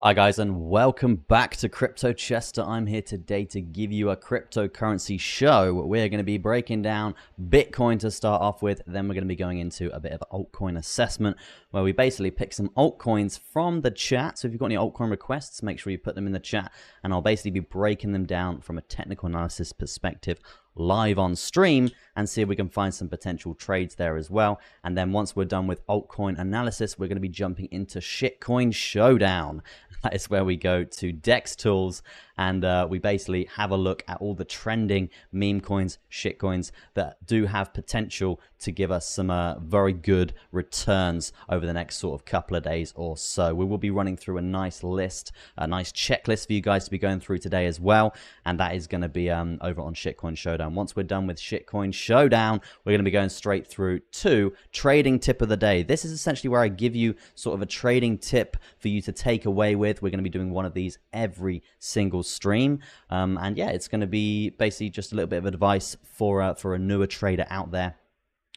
Hi guys, and welcome back to Crypto Chester. I'm here today to give you a cryptocurrency show. We're going to be breaking down Bitcoin to start off with, then we're going to be going into a bit of altcoin assessment where we basically pick some altcoins from the chat. So if you've got any altcoin requests, make sure you put them in the chat, and I'll basically be breaking them down from a technical analysis perspective live on stream and see if we can find some potential trades there as well. And then once we're done with altcoin analysis, we're going to be jumping into Shitcoin Showdown. That is where we go to Dex Tools and we basically have a look at all the trending meme coins, shitcoins that do have potential to give us some very good returns over the next sort of couple of days or so. We will be running through a nice list, a nice checklist for you guys to be going through today as well, and that is going to be over on Shitcoin Showdown. Once we're done with Shitcoin Showdown, we're going to be going straight through to trading tip of the day. This is essentially where I give you sort of a trading tip for you to take away with. We're going to be doing one of these every single stream, and yeah, it's going to be basically just a little bit of advice for a newer trader out there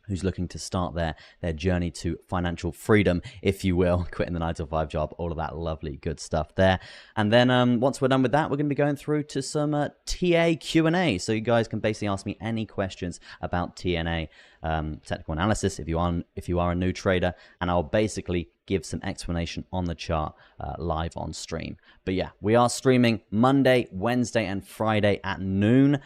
who's looking to start their journey to financial freedom, if you will, quitting the 9-to-5 job, all of that lovely good stuff there. And then once we're done with that, we're going to be going through to some TA Q&A, so you guys can basically ask me any questions about TNA, technical analysis, if you are a new trader, and I'll basically give some explanation on the chart live on stream. But yeah, we are streaming Monday, Wednesday, and Friday at noon.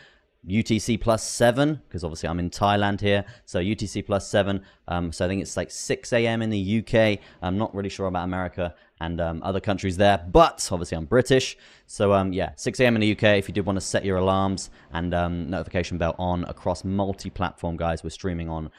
UTC +7, because obviously I'm in Thailand here, so UTC +7, so I think it's like 6 a.m. in the UK. I'm not really sure about America and other countries there, but obviously I'm British, so yeah, 6 a.m. in the UK. If you did want to set your alarms and notification bell on across multi-platform, guys, we're streaming on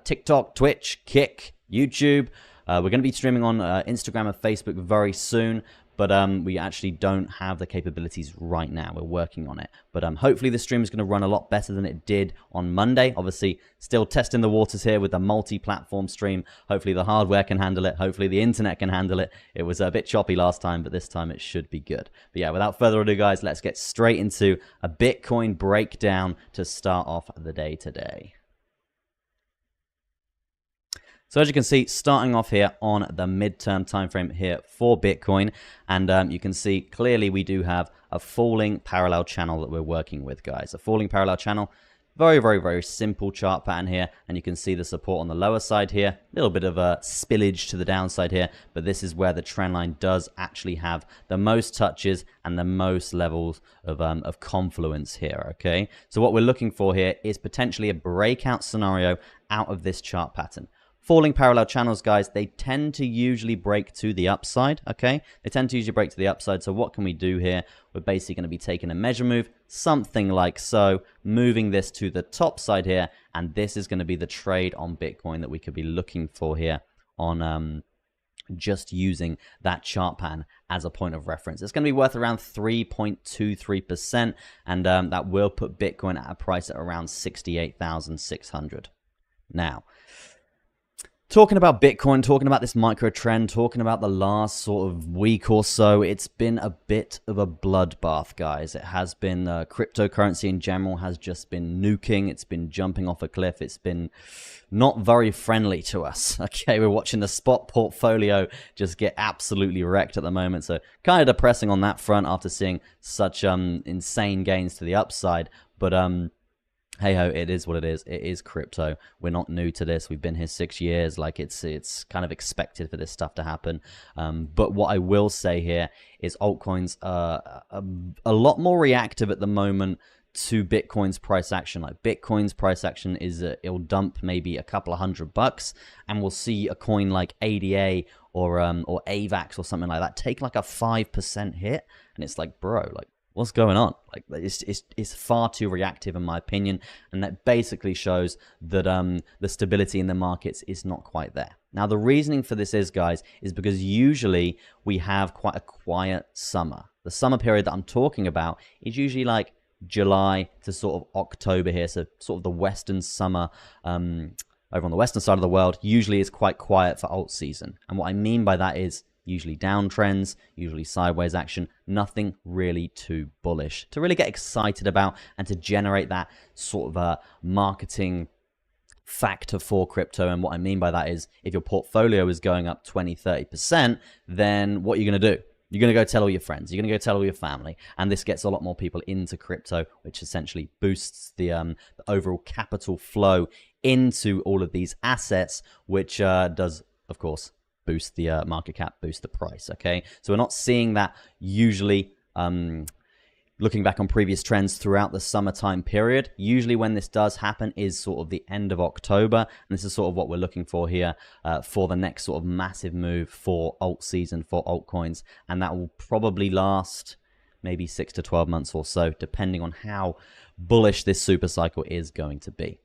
TikTok, Twitch, Kick, YouTube. We're going to be streaming on Instagram and Facebook very soon, but we actually don't have the capabilities right now. We're working on it. But hopefully this stream is going to run a lot better than it did on Monday. Obviously, still testing the waters here with the multi-platform stream. Hopefully the hardware can handle it. Hopefully the internet can handle it. It was a bit choppy last time, but this time it should be good. But yeah, without further ado, guys, let's get straight into a Bitcoin breakdown to start off the day today. So as you can see, starting off here on the midterm time frame here for Bitcoin, and you can see clearly we do have a falling parallel channel that we're working with, guys. A falling parallel channel, very simple chart pattern here, and you can see the support on the lower side here, a little bit of a spillage to the downside here, but this is where the trend line does actually have the most touches and the most levels of confluence here, okay? So what we're looking for here is potentially a breakout scenario out of this chart pattern. Falling parallel channels, guys, they tend to usually break to the upside, okay? They tend to usually break to the upside, so what can we do here? We're basically going to be taking a measure move, something like so, moving this to the top side here, and this is going to be the trade on Bitcoin that we could be looking for here on just using that chart pattern as a point of reference. It's going to be worth around 3.23%, and that will put Bitcoin at a price at around 68,600. Now, talking about Bitcoin, talking about this micro trend, talking about the last sort of week or so, it's been a bit of a bloodbath, guys. It has been, cryptocurrency in general has just been nuking. It's been jumping off a cliff. It's been not very friendly to us. Okay, we're watching the spot portfolio just get absolutely wrecked at the moment. So kind of depressing on that front after seeing such insane gains to the upside. But hey ho, it is what it is. It is crypto. We're not new to this. We've been here 6 years. Like it's kind of expected for this stuff to happen. But what I will say here is altcoins are a lot more reactive at the moment to Bitcoin's price action. Like Bitcoin's price action is it'll dump maybe a couple of $100, and we'll see a coin like ADA or AVAX or something like that take like a 5% hit, and it's like, bro, like, what's going on? Like it's far too reactive in my opinion, and that basically shows that the stability in the markets is not quite there. Now the reasoning for this is, guys, is because usually we have quite a quiet summer. The summer period that I'm talking about is usually like July to sort of October here, so sort of the western summer over on the western side of the world usually is quite quiet for alt season. And what I mean by that is usually downtrends, usually sideways action, nothing really too bullish to really get excited about and to generate that sort of a marketing factor for crypto. And what I mean by that is if your portfolio is going up 20-30%, then what are you going to do? You're going to go tell all your friends. You're going to go tell all your family. And this gets a lot more people into crypto, which essentially boosts the overall capital flow into all of these assets, which does, of course, boost the market cap, boost the price, okay? So we're not seeing that usually looking back on previous trends throughout the summertime period. Usually when this does happen is sort of the end of October, and this is sort of what we're looking for here for the next sort of massive move for alt season for altcoins, and that will probably last maybe 6 to 12 months or so, depending on how bullish this super cycle is going to be.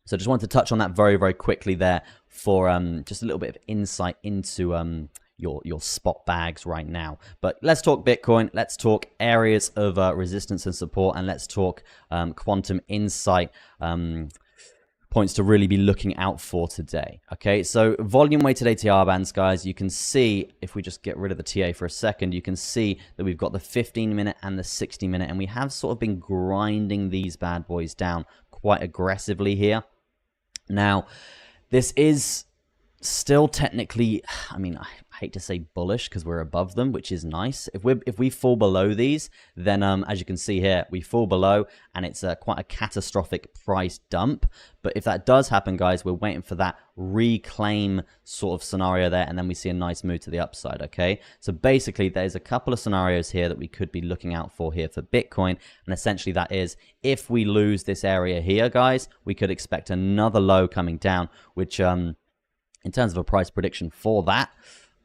So just wanted to touch on that very, very quickly there for just a little bit of insight into your spot bags right now. But let's talk Bitcoin. Let's talk areas of resistance and support, and let's talk quantum insight points to really be looking out for today. Okay, so volume weighted ATR bands, guys, you can see, if we just get rid of the TA for a second, you can see that we've got the 15-minute and the 60-minute, and we have sort of been grinding these bad boys down quite aggressively here. Now, this is still technically, I mean, I hate to say bullish because we're above them, which is nice. If we fall below these, then as you can see here, we fall below, and it's quite a catastrophic price dump. But if that does happen, guys, we're waiting for that reclaim sort of scenario there, and then we see a nice move to the upside, okay? So basically, there's a couple of scenarios here that we could be looking out for here for Bitcoin, and essentially that is, if we lose this area here, guys, we could expect another low coming down, which in terms of a price prediction for that,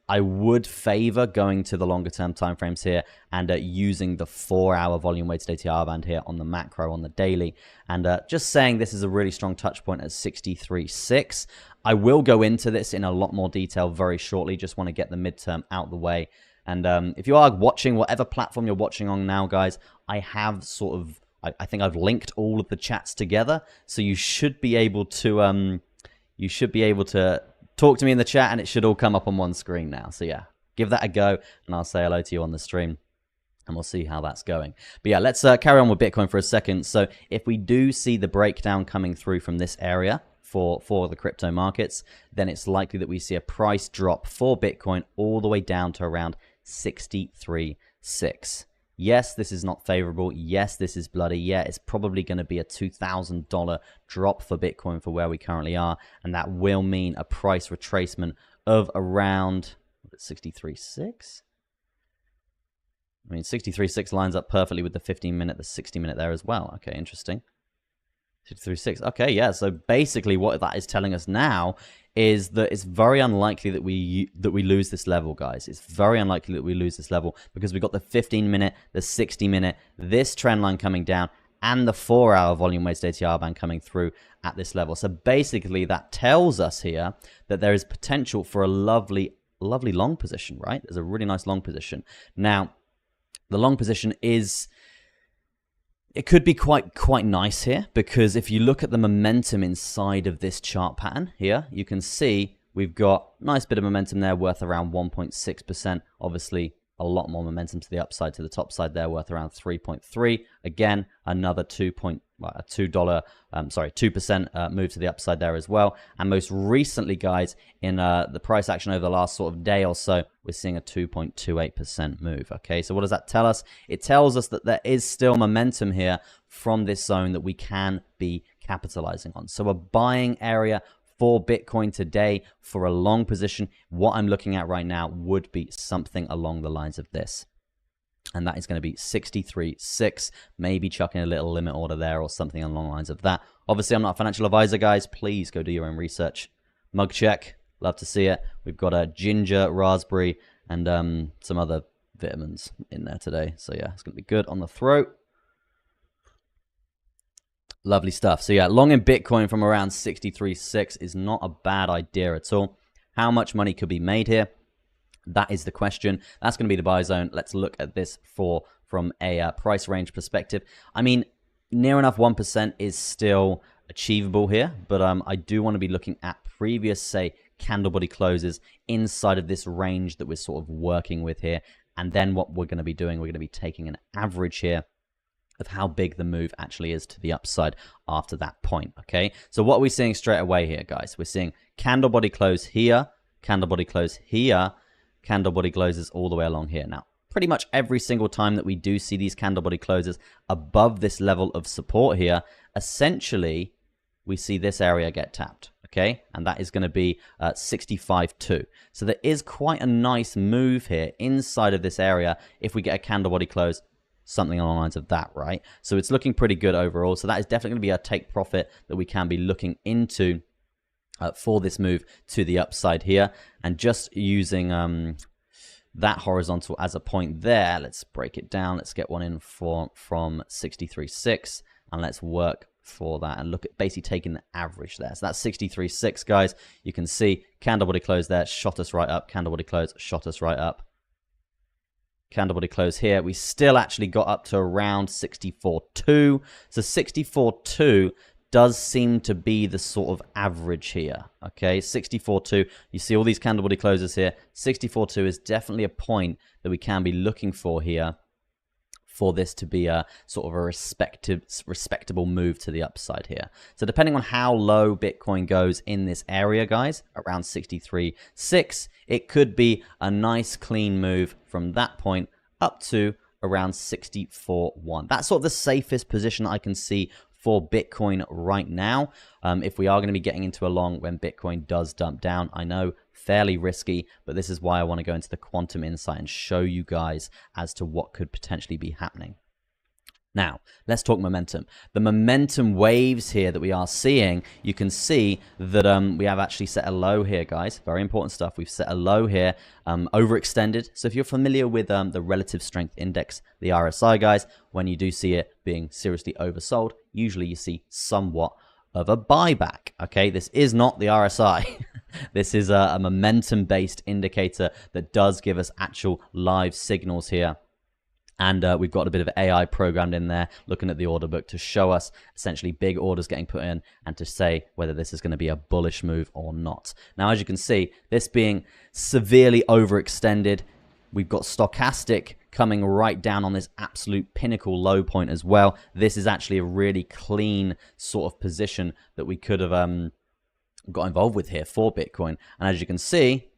I would favor going to the longer term timeframes here and using the 4-hour volume weighted ATR band here on the macro, on the daily, and just saying this is a really strong touch point at 63.6. I will go into this in a lot more detail very shortly. Just want to get the midterm out the way. And if you are watching, whatever platform you're watching on now, guys, I have sort of, I think I've linked all of the chats together, so you should be able to talk to me in the chat, and it should all come up on one screen now. So yeah, give that a go, and I'll say hello to you on the stream, and we'll see how that's going. But yeah, let's carry on with Bitcoin for a second. So if we do see the breakdown coming through from this area for the crypto markets, then it's likely that we see a price drop for Bitcoin all the way down to around 63.6. Yes, this is not favorable. Yes, this is bloody. Yeah, it's probably going to be a $2,000 drop for Bitcoin for where we currently are, and that will mean a price retracement of around 63.6. I mean, 63.6 lines up perfectly with the 15-minute, the 60-minute there as well. Okay, interesting. 63.6. Okay, yeah. So basically, what that is telling us now is that it's very unlikely that we lose this level, guys. It's very unlikely that we lose this level because we've got the 15-minute, the 60-minute, this trend line coming down, and the 4-hour volume weighted ATR band coming through at this level. So basically, that tells us here that there is potential for a lovely long position, right? There's a really nice long position. Now, the long position is, it could be quite nice here, because if you look at the momentum inside of this chart pattern here, you can see we've got a nice bit of momentum there worth around 1.6%. Obviously, a lot more momentum to the upside, to the top side there, worth around 3.3. Again, another 2% move to the upside there as well. And most recently, guys, in the price action over the last sort of day or so, we're seeing a 2.28% move. Okay, so what does that tell us? It tells us that there is still momentum here from this zone that we can be capitalizing on. So a buying area for Bitcoin today for a long position, what I'm looking at right now would be something along the lines of this. And that is going to be 63.6, maybe chucking a little limit order there or something along the lines of that. Obviously, I'm not a financial advisor, guys. Please go do your own research. Mug check. Love to see it. We've got a ginger, raspberry, and some other vitamins in there today. So yeah, it's going to be good on the throat. Lovely stuff. So yeah, long in Bitcoin from around 63.6 is not a bad idea at all. How much money could be made here? That is the question. That's going to be the buy zone. Let's look at this from a price range perspective. I mean, near enough 1% is still achievable here, but I do want to be looking at previous, say, candle body closes inside of this range that we're sort of working with here. And then what we're going to be doing, we're going to be taking an average here of how big the move actually is to the upside after that point, okay? So what are we seeing straight away here, guys? We're seeing candle body close here, candle body close here, candle body closes all the way along here. Now, pretty much every single time that we do see these candle body closes above this level of support here, essentially, we see this area get tapped, okay? And that is going to be 65.2. So there is quite a nice move here inside of this area if we get a candle body close, something along the lines of that, right? So it's looking pretty good overall. So that is definitely going to be a take profit that we can be looking into for this move to the upside here. And just using that horizontal as a point there, let's break it down. Let's get one in from 63.6 and let's work for that and look at basically taking the average there. So that's 63.6, guys. You can see candle body close there, shot us right up. Candle body close, shot us right up. Candle body close here. We still actually got up to around 64.2. So 64.2 does seem to be the sort of average here. Okay, 64.2. You see all these candle body closes here. 64.2 is definitely a point that we can be looking for here, for this to be a sort of a respectable move to the upside here. So depending on how low Bitcoin goes in this area, guys, around 63.6, it could be a nice clean move from that point up to around 64.1. That's sort of the safest position I can see for Bitcoin right now. If we are going to be getting into a long when Bitcoin does dump down, I know fairly risky, but this is why I want to go into the quantum insight and show you guys as to what could potentially be happening. Now, let's talk momentum. The momentum waves here that we are seeing, you can see that we have actually set a low here, guys. Very important stuff. We've set a low here, overextended. So if you're familiar with the relative strength index, the RSI, guys, when you do see it being seriously oversold, usually you see somewhat of a buyback. Okay, this is not the RSI. This is a momentum-based indicator that does give us actual live signals here. And we've got a bit of AI programmed in there, looking at the order book to show us essentially big orders getting put in and to say whether this is going to be a bullish move or not. Now, as you can see, this being severely overextended, we've got stochastic coming right down on this absolute pinnacle low point as well. This is actually a really clean sort of position that we could have got involved with here for Bitcoin. And as you can see,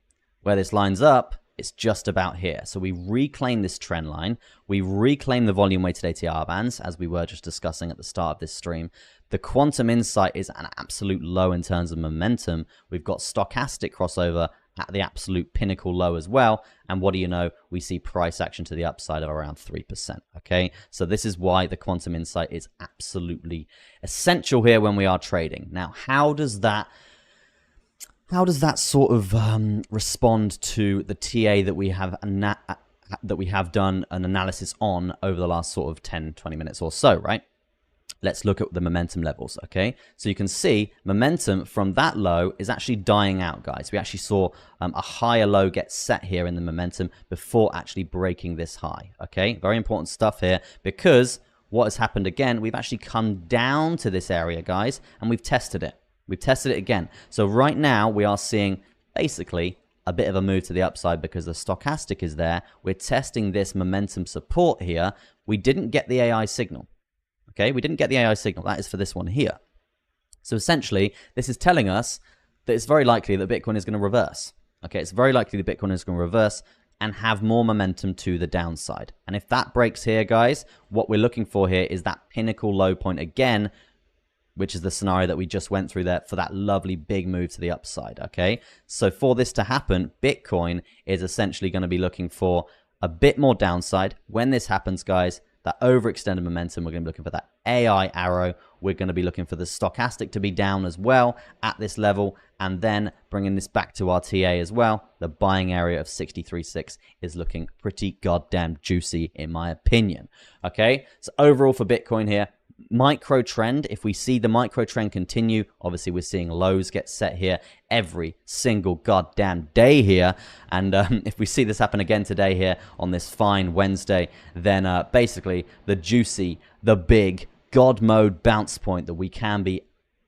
where this lines up, it's just about here. So we reclaim this trend line. We reclaim the volume weighted ATR bands, as we were just discussing at the start of this stream. The quantum insight is an absolute low in terms of momentum. We've got stochastic crossover at the absolute pinnacle low as well. And what do you know? We see price action to the upside of around 3%. Okay, so this is why the quantum insight is absolutely essential here when we are trading. Now, how does that sort of respond to the TA that we have done an analysis on over the last sort of 10-20 minutes or so, right? Let's look at the momentum levels, okay? So you can see momentum from that low is actually dying out, guys. We actually saw a higher low get set here in the momentum before actually breaking this high, okay? Very important stuff here, because what has happened again, we've actually come down to this area, guys, and we've tested it. We've tested it again. So right now we are seeing basically a bit of a move to the upside because the stochastic is there. We're testing this momentum support here. We didn't get the AI signal. Okay, we didn't get the AI signal. That is for this one here. So essentially, this is telling us that it's very likely that Bitcoin is going to reverse. Okay, it's very likely that Bitcoin is going to reverse and have more momentum to the downside. And if that breaks here, guys, what we're looking for here is that pinnacle low point again, which is the scenario that we just went through there for that lovely big move to the upside, okay? So for this to happen, Bitcoin is essentially going to be looking for a bit more downside. When this happens, guys, that overextended momentum, we're going to be looking for that AI arrow. We're going to be looking for the stochastic to be down as well at this level, and then bringing this back to our TA as well. The buying area of 63.6 is looking pretty goddamn juicy in my opinion, okay? So overall for Bitcoin here, micro trend, if we see the micro trend continue, obviously we're seeing lows get set here every single goddamn day here, and if we see this happen again today here on this fine Wednesday, then basically the juicy, the big god mode bounce point that we can be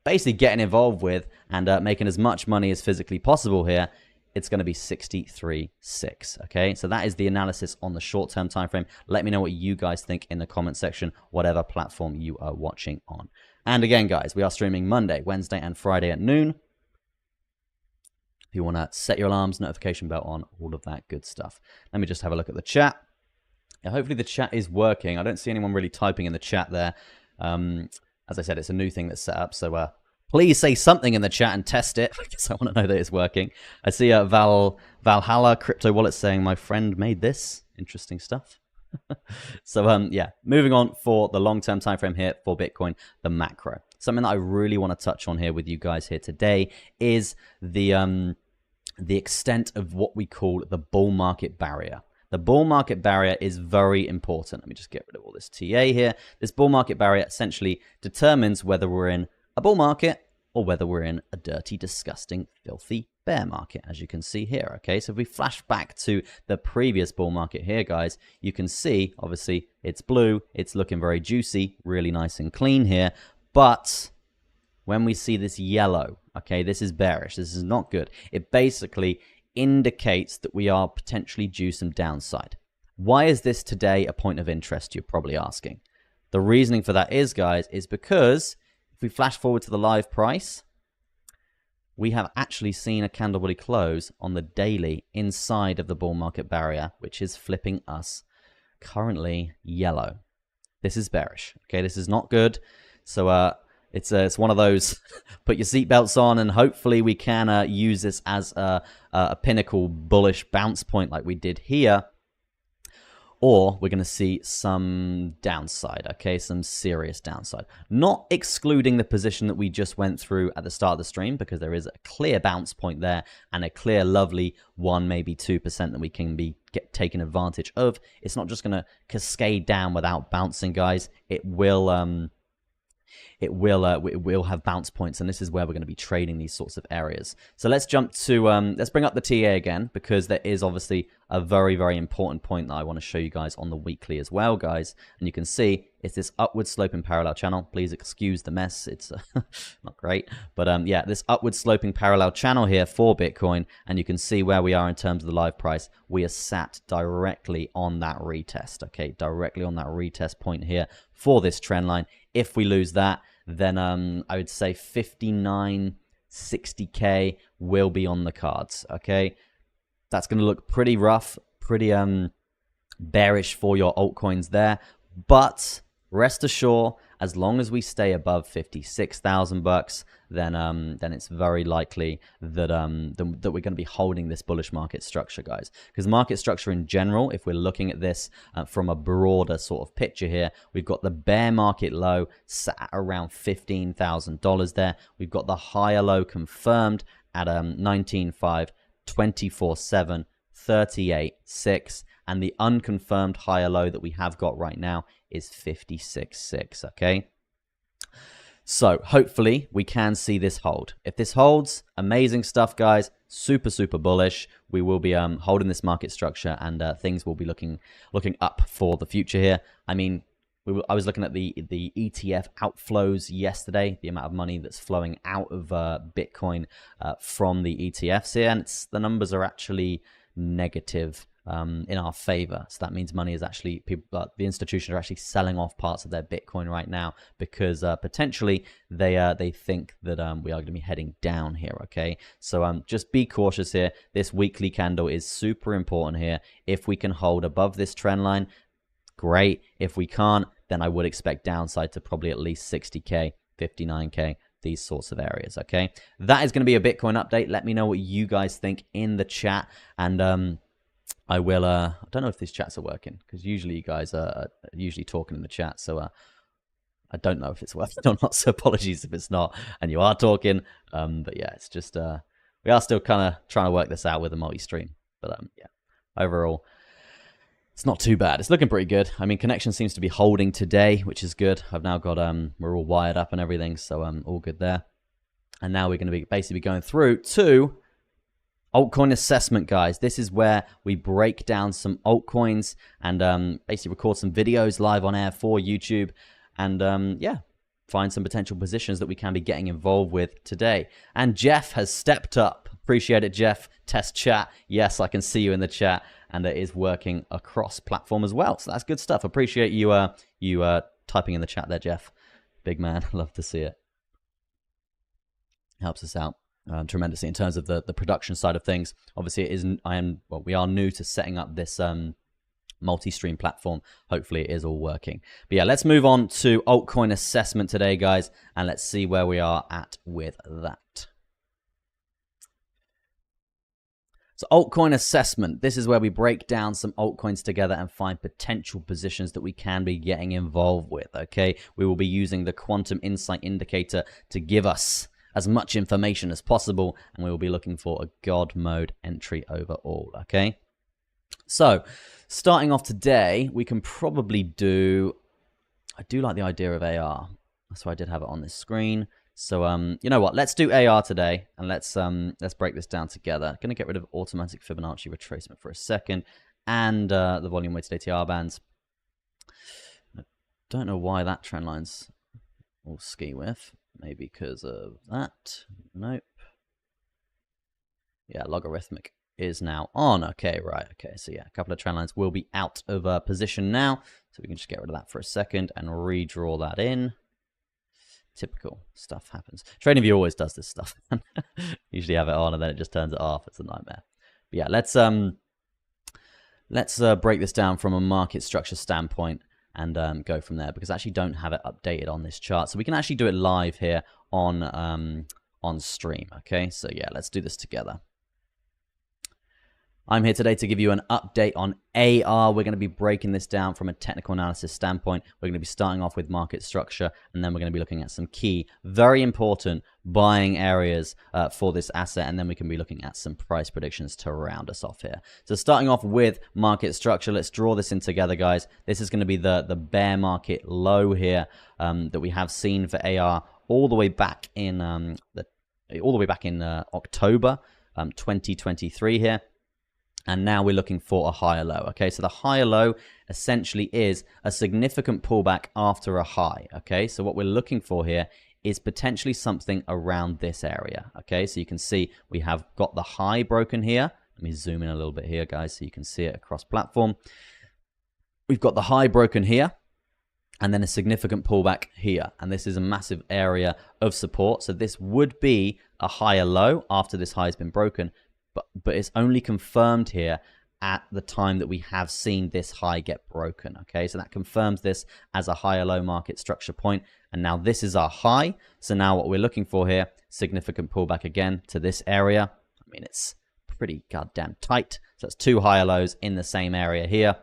basically getting involved with and making as much money as physically possible here, it's going to be 63.6, okay? So that is the analysis on the short-term time frame. Let me know what you guys think in the comment section, whatever platform you are watching on. And again, guys, we are streaming Monday, Wednesday, and Friday at noon. you want to set your alarms, notification bell on, all of that good stuff. Let me just have a look at the chat. Yeah, hopefully the chat is working. I don't see anyone really typing in the chat there. As I said, it's a new thing that's set up, so please say something in the chat and test it, because I want to know that it's working. I see Valhalla Crypto Wallet saying, my friend made this. Interesting stuff. So, yeah, moving on for the long-term time frame here for Bitcoin, the macro. Something that I really want to touch on here with you guys here today is the extent of what we call the bull market barrier. The bull market barrier is very important. Let me just get rid of all this TA here. This bull market barrier essentially determines whether we're in a bull market or whether we're in a dirty, disgusting, filthy bear market, as you can see here. Okay, so if we flash back to the previous bull market here, guys, you can see, obviously, it's blue. It's looking very juicy, really nice and clean here. But when we see this yellow, okay, this is bearish. This is not good. It basically indicates that we are potentially due some downside. Why is this today a point of interest, you're probably asking? The reasoning for that is, guys, is because if we flash forward to the live price, we have actually seen a candle body close on the daily inside of the bull market barrier, which is flipping us currently yellow. This is bearish. Okay, this is not good. So it's one of those put your seatbelts on, and hopefully we can use this as a pinnacle bullish bounce point like we did here. Or we're going to see some downside, okay, some serious downside. Not excluding the position that we just went through at the start of the stream, because there is a clear bounce point there and a clear, lovely 1, maybe 2% that we can be taking advantage of. It's not just going to cascade down without bouncing, guys. It will have bounce points, and this is where we're going to be trading these sorts of areas. So let's jump to let's bring up the TA again, because there is obviously a very, very important point that I want to show you guys on the weekly as well, guys. And you can see it's this upward sloping parallel channel. Please excuse the mess, it's not great, but yeah, this upward sloping parallel channel here for Bitcoin, and you can see where we are in terms of the live price. We are sat directly on that retest, okay, directly on that retest point here for this trend line. If we lose that, then I would say 59.60K will be on the cards, okay? That's going to look pretty rough, pretty bearish for your altcoins there. But rest assured, as long as we stay above 56,000 bucks, then it's very likely that that we're going to be holding this bullish market structure, guys. Because market structure in general, if we're looking at this from a broader sort of picture here, we've got the bear market low sat at around $15,000 there. We've got the higher low confirmed at 19.5, 24.7, 38.6, and the unconfirmed higher low that we have got right now is 56.6, okay? So hopefully we can see this hold. If this holds, amazing stuff, guys. Super, super bullish. We will be holding this market structure, and things will be looking up for the future here. I mean, I was looking at the ETF outflows yesterday, the amount of money that's flowing out of Bitcoin from the ETFs here, and the numbers are actually negative in our favor. So that means money is actually, the institutions are actually selling off parts of their Bitcoin right now, because potentially they think that we are going to be heading down here, okay? So just be cautious here. This weekly candle is super important here. If we can hold above this trend line, great. If we can't, then I would expect downside to probably at least 60K, 59K, these sorts of areas, okay? That is going to be a Bitcoin update. Let me know what you guys think in the chat, and I will, I don't know if these chats are working, because usually you guys are usually talking in the chat, so I don't know if it's working or not, so apologies if it's not, and you are talking, but yeah, it's just, we are still kind of trying to work this out with a multi-stream, but yeah, overall, it's not too bad. It's looking pretty good. I mean, connection seems to be holding today, which is good. I've now got, we're all wired up and everything, so all good there. And now we're going to be basically going through to Altcoin Assessment, guys. This is where we break down some altcoins and basically record some videos live on air for YouTube, and yeah, find some potential positions that we can be getting involved with today. And Jeff has stepped up. Appreciate it, Jeff. Test chat. Yes, I can see you in the chat, and it is working across platform as well. So that's good stuff. Appreciate you typing in the chat there, Jeff. Big man. Love to see it. Helps us out. tremendously in terms of the production side of things. Obviously, we are new to setting up this multi-stream platform. Hopefully it is all working. But yeah, let's move on to altcoin assessment today, guys, and let's see where we are at with that. So altcoin assessment, this is where we break down some altcoins together and find potential positions that we can be getting involved with, okay? We will be using the quantum insight indicator to give us as much information as possible, and we will be looking for a God mode entry overall, okay? So starting off today, we can probably do, I do like the idea of AR. That's why I did have it on this screen. So, you know what? Let's do AR today, and let's break this down together. Going to get rid of automatic Fibonacci retracement for a second, and the volume weighted ATR bands. I don't know why that trend line's all ski with. Maybe because of that. Nope. Yeah, logarithmic is now on. Okay, right. Okay, so yeah, a couple of trend lines will be out of position now. So we can just get rid of that for a second and redraw that in. Typical stuff happens. TradingView always does this stuff. Usually have it on and then it just turns it off. It's a nightmare. But yeah, let's break this down from a market structure standpoint and go from there, because I actually don't have it updated on this chart. So we can actually do it live here on stream. Okay, so yeah, let's do this together. I'm here today to give you an update on AR. We're going to be breaking this down from a technical analysis standpoint. We're going to be starting off with market structure, and then we're going to be looking at some key, very important buying areas for this asset, and then we can be looking at some price predictions to round us off here. So starting off with market structure, let's draw this in together, guys. This is going to be the bear market low here that we have seen for AR all the way back in October 2023 here. And now we're looking for a higher low. Okay, so the higher low essentially is a significant pullback after a high. Okay, so what we're looking for here is potentially something around this area. Okay, so you can see we have got the high broken here. Let me zoom in a little bit here, guys, so you can see it across platform. We've got the high broken here, and then a significant pullback here. And this is a massive area of support. So this would be a higher low after this high has been broken. But it's only confirmed here at the time that we have seen this high get broken. Okay, so that confirms this as a higher low market structure point. And now this is our high. So now what we're looking for here, significant pullback again to this area. I mean, it's pretty goddamn tight. So that's two higher lows in the same area here,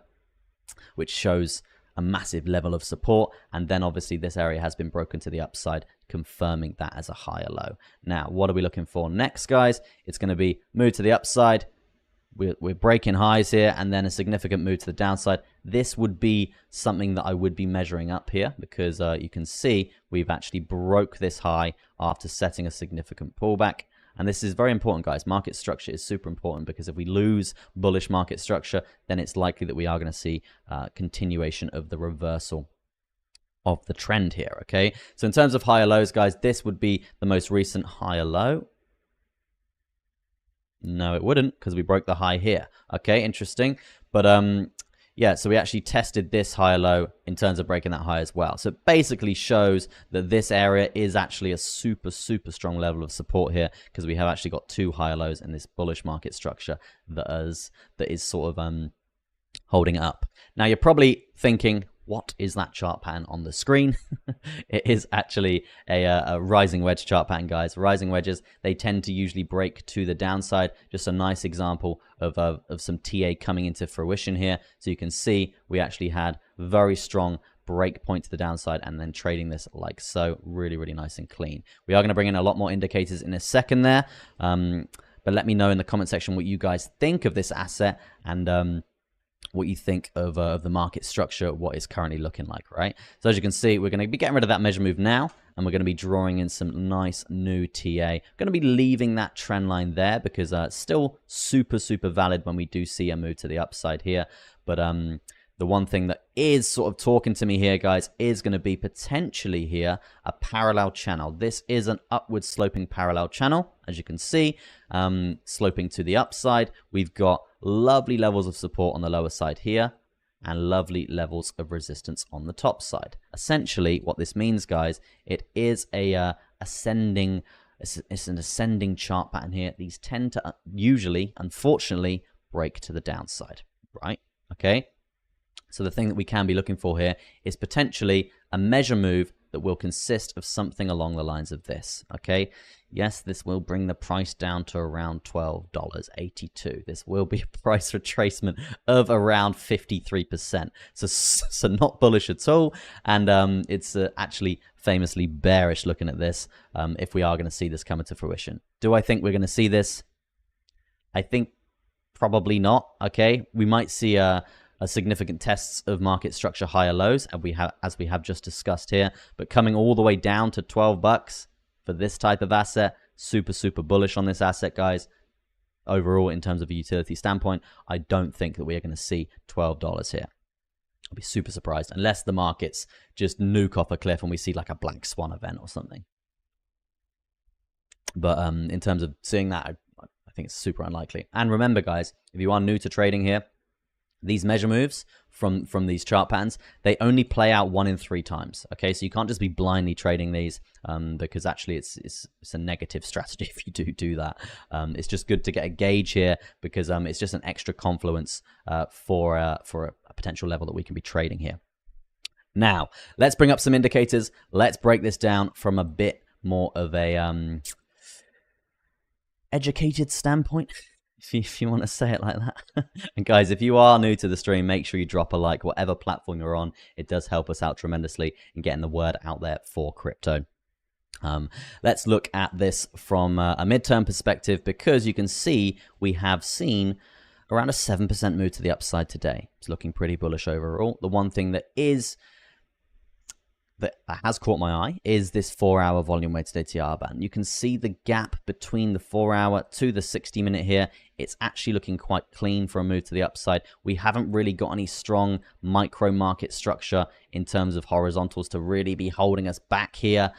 which shows a massive level of support. And then obviously this area has been broken to the upside, confirming that as a higher low. Now, what are we looking for next, guys? It's going to be move to the upside. We're breaking highs here, and then a significant move to the downside. This would be something that I would be measuring up here, because you can see we've actually broke this high after setting a significant pullback. And this is very important, guys. Market structure is super important, because if we lose bullish market structure, then it's likely that we are going to see continuation of the reversal of the trend here, okay? So in terms of higher lows, guys, this would be the most recent higher low. No, it wouldn't, because we broke the high here. Okay, interesting. But yeah, so we actually tested this higher low in terms of breaking that high as well. So it basically shows that this area is actually a super, super strong level of support here, because we have actually got two higher lows in this bullish market structure that is sort of holding it up. Now, you're probably thinking, what is that chart pattern on the screen? It is actually a rising wedge chart pattern, guys. Rising wedges, they tend to usually break to the downside. Just a nice example of some TA coming into fruition here. So you can see we actually had very strong break point to the downside and then trading this like so. Really, really nice and clean. We are going to bring in a lot more indicators in a second there. But let me know in the comment section what you guys think of this asset, and what you think of the market structure, what it's currently looking like, right? So as you can see, we're going to be getting rid of that measure move now, and we're going to be drawing in some nice new TA. Going to be leaving that trend line there, because it's still super, super valid when we do see a move to the upside here. But the one thing that is sort of talking to me here, guys, is going to be potentially here a parallel channel. This is an upward sloping parallel channel, as you can see, sloping to the upside. We've got lovely levels of support on the lower side here, and lovely levels of resistance on the top side. Essentially, what this means, guys, it is a ascending it's an ascending chart pattern here. These tend to usually, unfortunately, break to the downside, right? Okay. So the thing that we can be looking for here is potentially a measure move that will consist of something along the lines of this, okay? Yes, this will bring the price down to around $12.82. This will be a price retracement of around 53%. So not bullish at all, and it's actually famously bearish looking at this if we are going to see this come into fruition. Do I think we're going to see this? I think probably not, okay? We might see a significant tests of market structure higher lows, and as we have just discussed here, but coming all the way down to $12 for this type of asset, super bullish on this asset, guys. Overall, in terms of a utility standpoint, I don't think that we are going to see $12 here. I'll be super surprised unless the markets just nuke off a cliff and we see like a black swan event or something. But in terms of seeing that, I think it's super unlikely. And remember, guys, if you are new to trading here, these measure moves from these chart patterns, they only play out 1 in 3 times. Okay, so you can't just be blindly trading these because actually it's a negative strategy if you do that. It's just good to get a gauge here because it's just an extra confluence for a potential level that we can be trading here. Now, let's bring up some indicators. Let's break this down from a bit more of a educated standpoint. If you want to say it like that. And guys, if you are new to the stream, make sure you drop a like, whatever platform you're on. It does help us out tremendously in getting the word out there for crypto. Let's look at this from a midterm perspective, because you can see we have seen around a 7% move to the upside today. It's looking pretty bullish overall. The one thing that has caught my eye is this 4-hour volume weighted ATR band. You can see the gap between the 4-hour to the 60-minute here. It's actually looking quite clean for a move to the upside. We haven't really got any strong micro market structure in terms of horizontals to really be holding us back here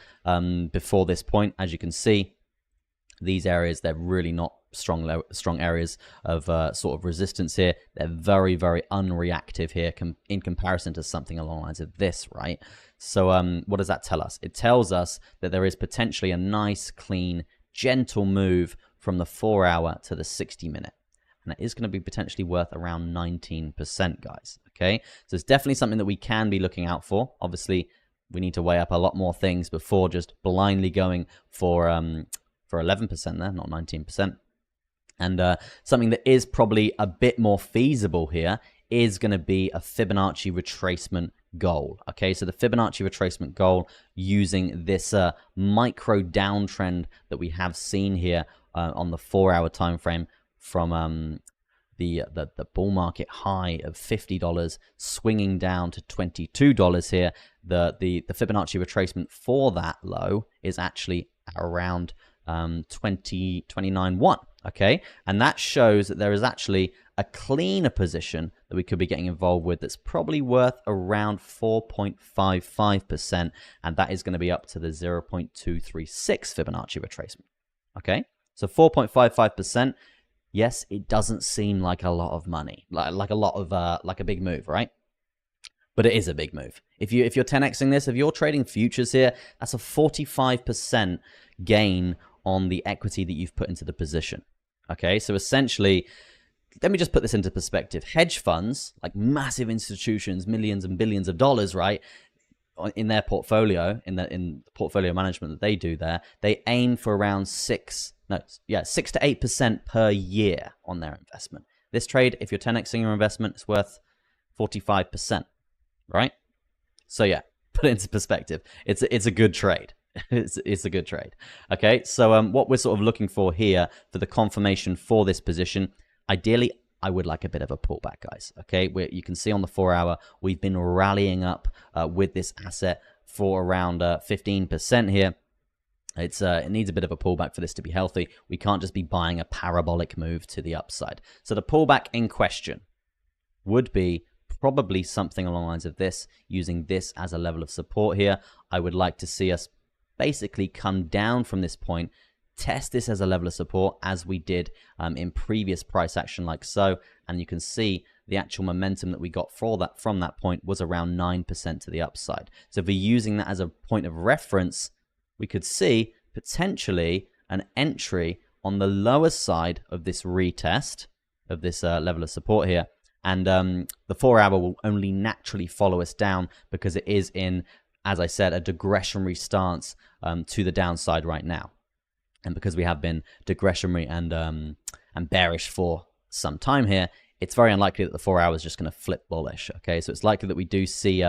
before this point. As you can see, these areas, they're really not strong areas of sort of resistance here. They're very unreactive here in comparison to something along the lines of this, right? So what does that tell us? It tells us that there is potentially a nice, clean, gentle move from the 4-hour to the 60-minute. And that is going to be potentially worth around 19%, guys. Okay, so it's definitely something that we can be looking out for. Obviously, we need to weigh up a lot more things before just blindly going for 11% there, not 19%. And something that is probably a bit more feasible here is going to be a Fibonacci retracement goal. Okay, so the Fibonacci retracement goal using this micro downtrend that we have seen here on the 4-hour time frame from the bull market high of $50 swinging down to $22 here. The Fibonacci retracement for that low is actually around 29.1. Okay, and that shows that there is actually a cleaner position that we could be getting involved with that's probably worth around 4.55%, and that is going to be up to the 0.236 Fibonacci retracement. Okay, so 4.55%. Yes, it doesn't seem like a lot of money, like a lot of like a big move, right? But it is a big move. If you're 10xing this, if you're trading futures here, that's a 45% gain on the equity that you've put into the position. Okay, so essentially, let me just put this into perspective. Hedge funds, like massive institutions, millions and billions of dollars, right, in their portfolio, in the portfolio management that they do there, they aim for around 6 to 8% per year on their investment. This trade, if you're 10xing your investment, it's worth 45%, right? So yeah, put it into perspective. It's a good trade. It's a good trade. Okay, so what we're sort of looking for here for the confirmation for this position, ideally, I would like a bit of a pullback, guys. Okay, you can see on the 4-hour, we've been rallying up with this asset for around 15% here. It needs a bit of a pullback for this to be healthy. We can't just be buying a parabolic move to the upside. So the pullback in question would be probably something along the lines of this, using this as a level of support here. I would like to see us basically come down from this point, test this as a level of support as we did in previous price action like so, and you can see the actual momentum that we got from that point was around 9% to the upside. So if we're using that as a point of reference, we could see potentially an entry on the lower side of this retest, of this level of support here. And the 4-hour will only naturally follow us down because it is in, as I said, a digressionary stance to the downside right now. And because we have been digressionary and bearish for some time here, it's very unlikely that the 4 hours is just going to flip bullish. Okay, so it's likely that we do see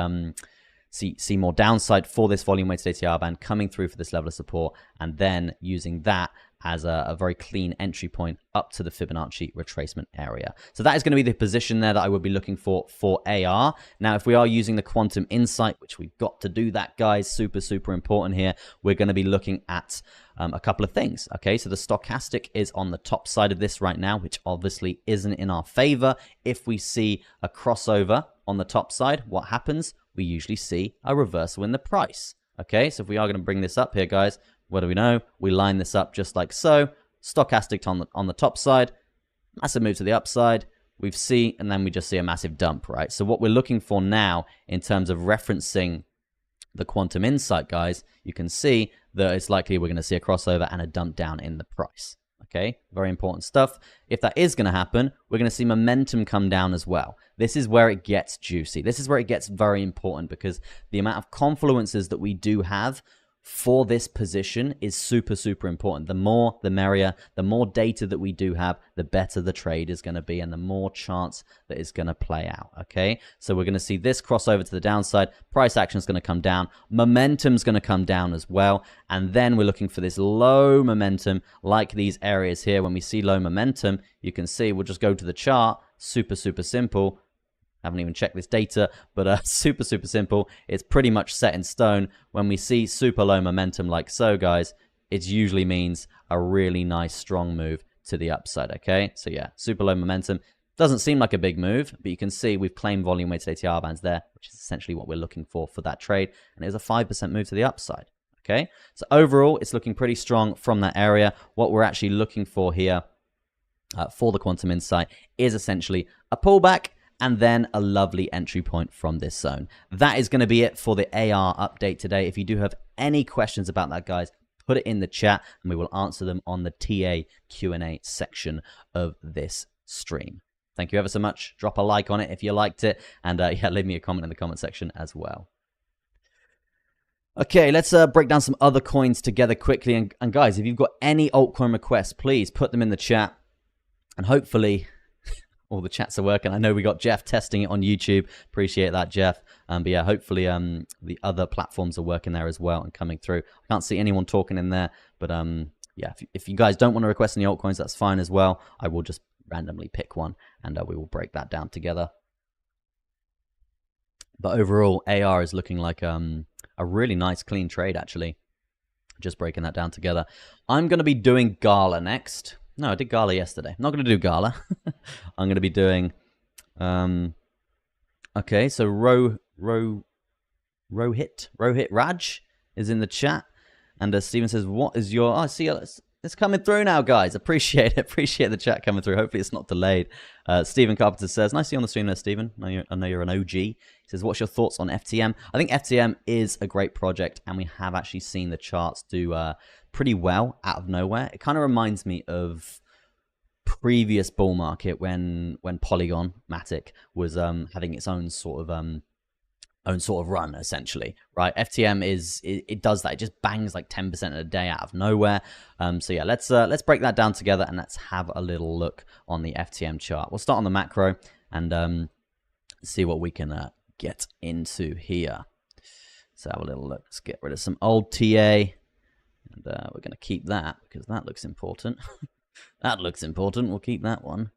more downside for this volume weighted ATR band coming through for this level of support, and then using that as a very clean entry point up to the Fibonacci retracement area. So that is going to be the position there that I would be looking for AR. Now, if we are using the quantum insight, which we've got to do that, guys, super important here, we're going to be looking at a couple of things. Okay, so the stochastic is on the top side of this right now, which obviously isn't in our favor. If we see a crossover on the top side, what happens? We usually see a reversal in the price. Okay, so if we are going to bring this up here, guys, what do we know? We line this up just like so. Stochastic on the top side, massive move to the upside. We've seen, and then we just see a massive dump, right? So what we're looking for now in terms of referencing the quantum insight, guys, you can see that it's likely we're going to see a crossover and a dump down in the price. Okay, very important stuff. If that is going to happen, we're going to see momentum come down as well. This is where it gets juicy. This is where it gets very important, because the amount of confluences that we do have for this position is super important. The more, the merrier. The more data that we do have, the better the trade is going to be, and the more chance that it's going to play out. Okay, so we're going to see this crossover to the downside. Price action is going to come down. Momentum's going to come down as well, and then we're looking for this low momentum, like these areas here. When we see low momentum, you can see, we'll just go to the chart. Super simple. Haven't even checked this data, but super simple. It's pretty much set in stone. When we see super low momentum like so, guys, it usually means a really nice strong move to the upside. Okay, so yeah, super low momentum doesn't seem like a big move, but you can see we've claimed volume weighted ATR bands there, which is essentially what we're looking for that trade, and it was a 5% move to the upside. Okay, so overall it's looking pretty strong from that area. What we're actually looking for here for the quantum insight is essentially a pullback and then a lovely entry point from this zone. That is going to be it for the AR update today. If you do have any questions about that, guys, put it in the chat and we will answer them on the TA Q&A section of this stream. Thank you ever so much. Drop a like on it if you liked it, and yeah, leave me a comment in the comment section as well. Okay, let's break down some other coins together quickly. And guys, if you've got any altcoin requests, please put them in the chat, and hopefully all the chats are working. I know we got Jeff testing it on YouTube. Appreciate that, Jeff. But yeah, hopefully the other platforms are working there as well and coming through. I can't see anyone talking in there, but yeah, if you guys don't want to request any altcoins, that's fine as well. I will just randomly pick one, and we will break that down together. But overall, AR is looking like a really nice, clean trade, actually. Just breaking that down together. I'm going to be doing Gala next. No, I did Gala yesterday. I'm not going to do Gala. I'm going to be doing... okay, so Rohit Raj is in the chat. And Steven says, what is your... Oh, I see it's coming through now, guys. Appreciate it. Appreciate the chat coming through. Hopefully it's not delayed. Stephen Carpenter says, nice to see you on the stream there, Stephen. I know you're an OG. He says, what's your thoughts on FTM? I think FTM is a great project, and we have actually seen the charts do pretty well out of nowhere. It kind of reminds me of previous bull market when Polygon Matic was having its own sort of run, essentially, right? FTM it does that. It just bangs like 10% a day out of nowhere. So yeah, let's break that down together, and let's have a little look on the FTM chart. We'll start on the macro and see what we can get into here. Let's have a little look. Let's get rid of some old TA, and we're going to keep that because that looks important. That looks important. We'll keep that one.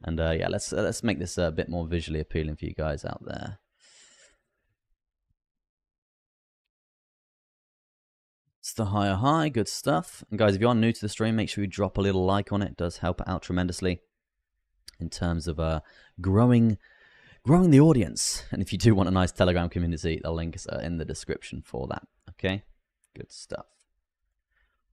And yeah, let's make this a bit more visually appealing for you guys out there. It's the higher high, good stuff. And guys, if you are new to the stream, make sure you drop a little like on it. It does help out tremendously in terms of growing the audience. And if you do want a nice Telegram community, the links are in the description for that. Okay, good stuff.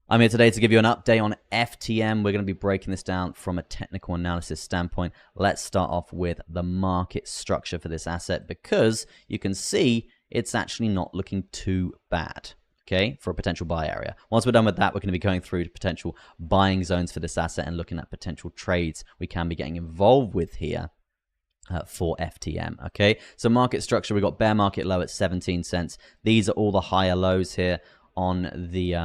I'm here today to give you an update on FTM. We're going to be breaking this down from a technical analysis standpoint. Let's start off with the market structure for this asset, because you can see it's actually not looking too bad. okay, for a potential buy area. Once we're done with that, we're going to be going through potential buying zones for this asset and looking at potential trades we can be getting involved with here. For FTM, okay? So market structure, we've got bear market low at 17 cents. These are all the higher lows here on the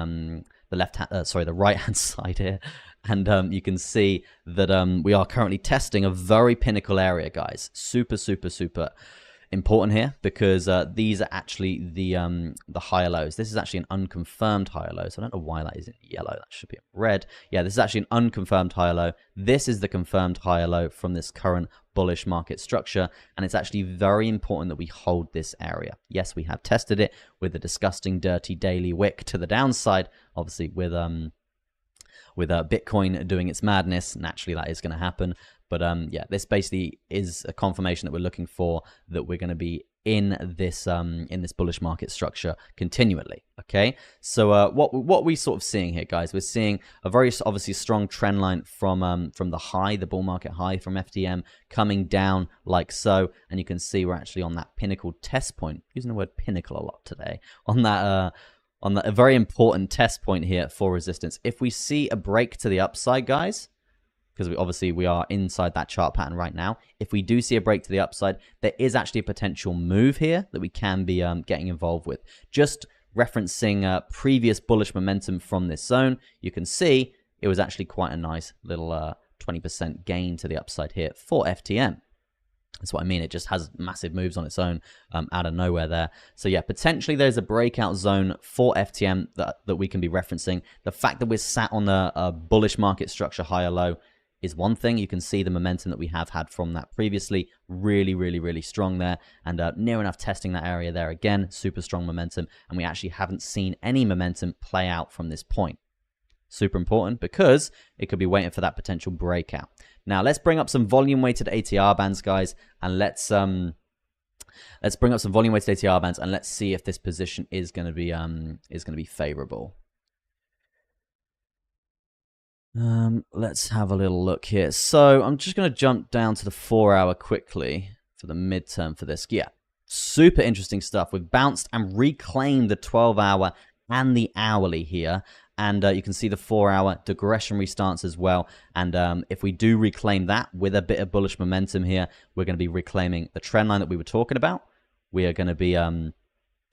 right hand side here, and you can see that we are currently testing a very pinnacle area, guys. Super important here, because these are actually the higher lows. This is actually an unconfirmed higher low, so I don't know why that is in yellow. That should be in red. Yeah, this is actually an unconfirmed higher low. This is the confirmed higher low from this current bullish market structure, and it's actually very important that we hold this area. Yes, we have tested it with a disgusting dirty daily wick to the downside, obviously with Bitcoin doing its madness. Naturally that is going to happen, but yeah, this basically is a confirmation that we're looking for, that we're going to be in this bullish market structure continually. Okay, so what we sort of seeing here, guys, we're seeing a very obviously strong trend line from the high, the bull market high from FTM, coming down like so, and you can see we're actually on that pinnacle test point, using the word pinnacle a lot today, on that a very important test point here for resistance. If we see a break to the upside, guys, because we are inside that chart pattern right now. If we do see a break to the upside, there is actually a potential move here that we can be getting involved with. Just referencing previous bullish momentum from this zone, you can see it was actually quite a nice little 20% gain to the upside here for FTM. That's what I mean. It just has massive moves on its own out of nowhere there. So yeah, potentially there's a breakout zone for FTM that we can be referencing. The fact that we're sat on a bullish market structure, higher low, is one thing. You can see the momentum that we have had from that previously, really strong there, and near enough testing that area there again, super strong momentum, and we actually haven't seen any momentum play out from this point. Super important, because it could be waiting for that potential breakout. Now let's bring up some volume weighted ATR bands, guys, and let's bring up some volume weighted ATR bands and let's see if this position is going to be favorable. Let's have a little look here. So I'm just going to jump down to the 4-hour quickly for the midterm for this. Yeah, super interesting stuff. We've bounced and reclaimed the 12-hour and the hourly here. And you can see the 4-hour digressionary stance as well. And if we do reclaim that with a bit of bullish momentum here, we're going to be reclaiming the trend line that we were talking about. We are going to be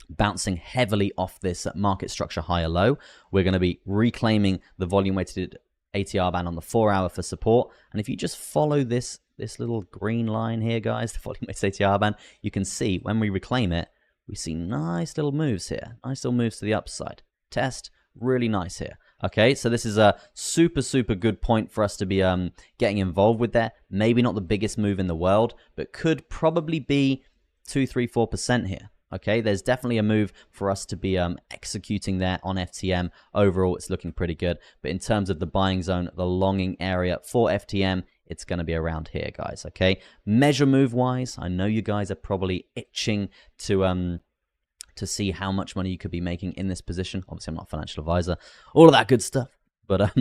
bouncing heavily off this market structure higher low. We're going to be reclaiming the volume weighted ATR band on the 4-hour for support. And if you just follow this little green line here, guys, the volume weighted ATR band, you can see when we reclaim it, we see nice little moves here. Nice little moves to the upside. Test, really nice here. Okay, so this is a super good point for us to be getting involved with there. Maybe not the biggest move in the world, but could probably be 2, 3, 4% here. Okay, there's definitely a move for us to be executing there on FTM. Overall, it's looking pretty good. But in terms of the buying zone, the longing area for FTM, it's going to be around here, guys. Okay, measure move wise, I know you guys are probably itching to see how much money you could be making in this position. Obviously, I'm not a financial advisor, all of that good stuff. But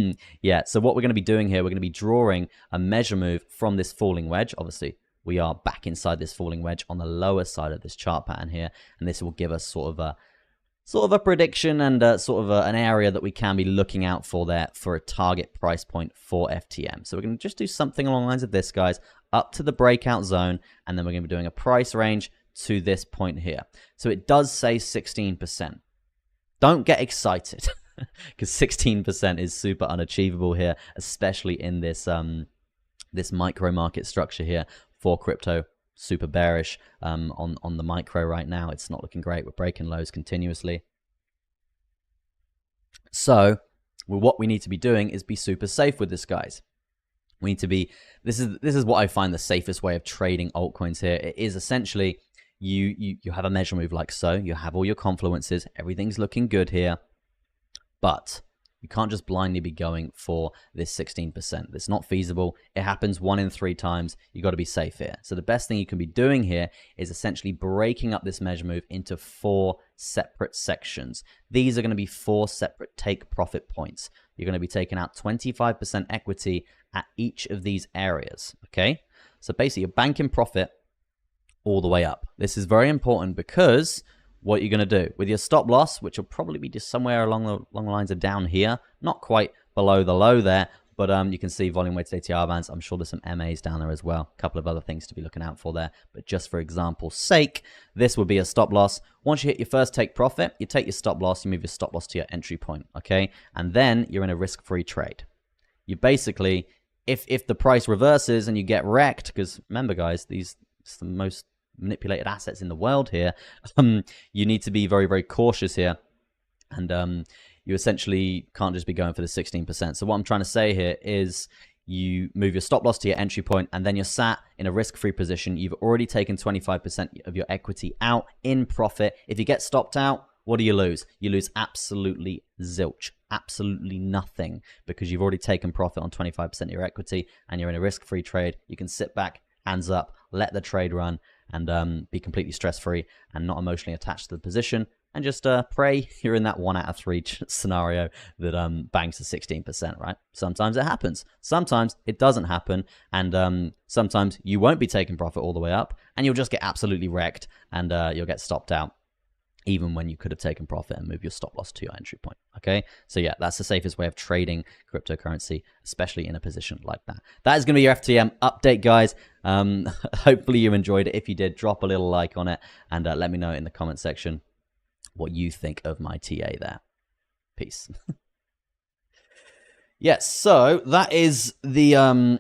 yeah, so what we're going to be doing here, we're going to be drawing a measure move from this falling wedge. Obviously, we are back inside this falling wedge on the lower side of this chart pattern here, and this will give us sort of a prediction and an area that we can be looking out for there for a target price point for FTM. So we're going to just do something along the lines of this, guys, up to the breakout zone, and then we're going to be doing a price range to this point here. So it does say 16%. Don't get excited, because 16% is super unachievable here, especially in this this micro market structure here for crypto. Super bearish on the micro right now. It's not looking great. We're breaking lows continuously. So what we need to be doing is be super safe with this, guys. We need to be, this is what I find the safest way of trading altcoins here. It is essentially you have a measure move like so. You have all your confluences. Everything's looking good here. But you can't just blindly be going for this 16%. It's not feasible. It happens 1 in 3 times. You got to be safe here. So the best thing you can be doing here is essentially breaking up this measure move into 4 separate sections. These are going to be 4 separate take profit points. You're going to be taking out 25% equity at each of these areas. Okay. So basically you're banking profit all the way up. This is very important because what you're going to do with your stop loss, which will probably be just somewhere along the lines of down here, not quite below the low there, but you can see volume weighted ATR bands. I'm sure there's some MAs down there as well. A couple of other things to be looking out for there. But just for example's sake, this would be a stop loss. Once you hit your first take profit, you take your stop loss, you move your stop loss to your entry point, okay? And then you're in a risk-free trade. You basically, if the price reverses and you get wrecked, because remember, guys, it's the most manipulated assets in the world here, you need to be very, very cautious here. And you essentially can't just be going for the 16%. So what I'm trying to say here is you move your stop loss to your entry point, and then you're sat in a risk-free position. You've already taken 25% of your equity out in profit. If you get stopped out, what do you lose? You lose absolutely zilch, absolutely nothing, because you've already taken profit on 25% of your equity, and you're in a risk-free trade. You can sit back, hands up, let the trade run, and be completely stress-free and not emotionally attached to the position. And just pray you're in that 1 out of 3 scenario that bangs to 16%, right? Sometimes it happens. Sometimes it doesn't happen. And sometimes you won't be taking profit all the way up, and you'll just get absolutely wrecked, and you'll get stopped out, even when you could have taken profit and moved your stop loss to your entry point, okay? So yeah, that's the safest way of trading cryptocurrency, especially in a position like that. That is going to be your FTM update, guys. Hopefully you enjoyed it. If you did, drop a little like on it, and let me know in the comment section what you think of my TA there. Peace. Yes, so that is the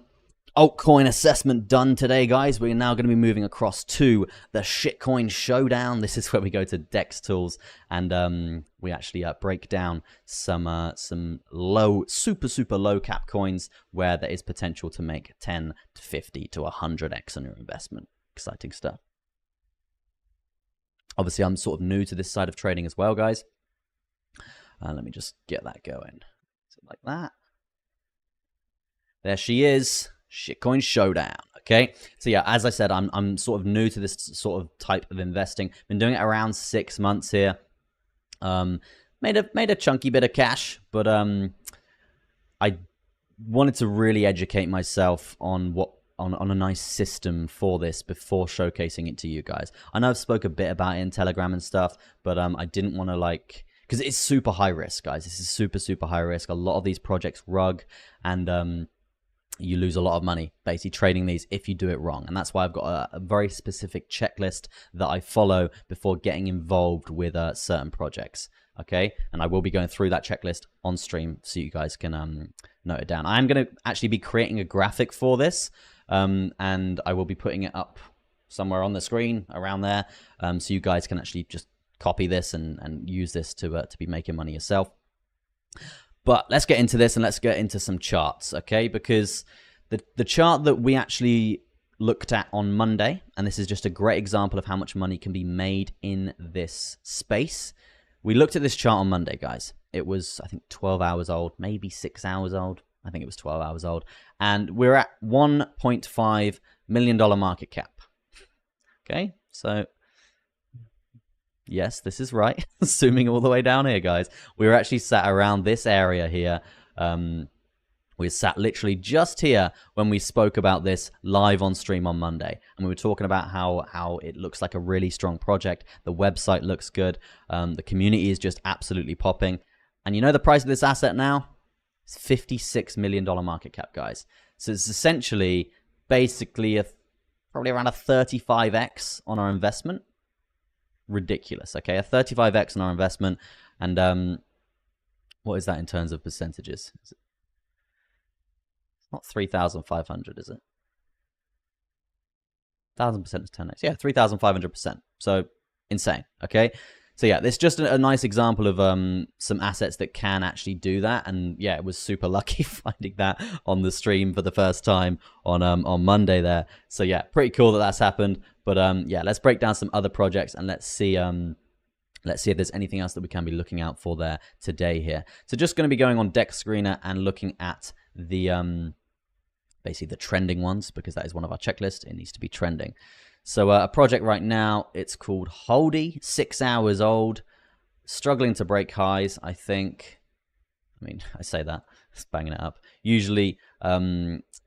altcoin assessment done today, guys. We're now going to be moving across to the Shitcoin Showdown. This is where we go to Dex Tools, and we actually break down some low, super low cap coins where there is potential to make 10 to 50 to 100x on your investment. Exciting stuff. Obviously, I'm sort of new to this side of trading as well, guys. Let me just get that going. So like that. There she is. Shitcoin Showdown. Okay. So yeah, as I said, I'm sort of new to this sort of type of investing. Been doing it around 6 months here. Made a chunky bit of cash, but I wanted to really educate myself on on a nice system for this before showcasing it to you guys. I know I've spoke a bit about it in Telegram and stuff, but I didn't want to because it's super high risk, guys. This is super high risk. A lot of these projects rug, and you lose a lot of money basically trading these if you do it wrong. And that's why I've got a very specific checklist that I follow before getting involved with certain projects. Okay, and I will be going through that checklist on stream so you guys can note it down. I'm going to actually be creating a graphic for this. And I will be putting it up somewhere on the screen around there, so you guys can actually just copy this and use this to be making money yourself. But let's get into this, and let's get into some charts, okay? Because the chart that we actually looked at on Monday, and this is just a great example of how much money can be made in this space. We looked at this chart on Monday, guys. It was, I think, 12 hours old, maybe 6 hours old. I think it was 12 hours old. And we're at $1.5 million market cap. Okay, so yes, this is right. Zooming all the way down here, guys. We were actually sat around this area here. We sat literally just here when we spoke about this live on stream on Monday. And we were talking about how it looks like a really strong project. The website looks good. The community is just absolutely popping. And you know the price of this asset now? It's $56 million market cap, guys. So it's essentially basically probably around a 35x on our investment. Ridiculous, okay? A 35x on our investment. And what is that in terms of percentages? Is it not 3,500, is it? 1,000% is 10x. Yeah, 3,500%. So insane, okay? So yeah, this is just a nice example of some assets that can actually do that. And yeah, it was super lucky finding that on the stream for the first time on Monday there. So yeah, pretty cool that that's happened. But yeah, let's break down some other projects, and let's see if there's anything else that we can be looking out for there today here. So just going to be going on Dex Screener and looking at the basically the trending ones, because that is one of our checklists. It needs to be trending. So a project right now, it's called Holdy, 6 hours old, struggling to break highs, I think. I mean, I say that, it's banging it up. Usually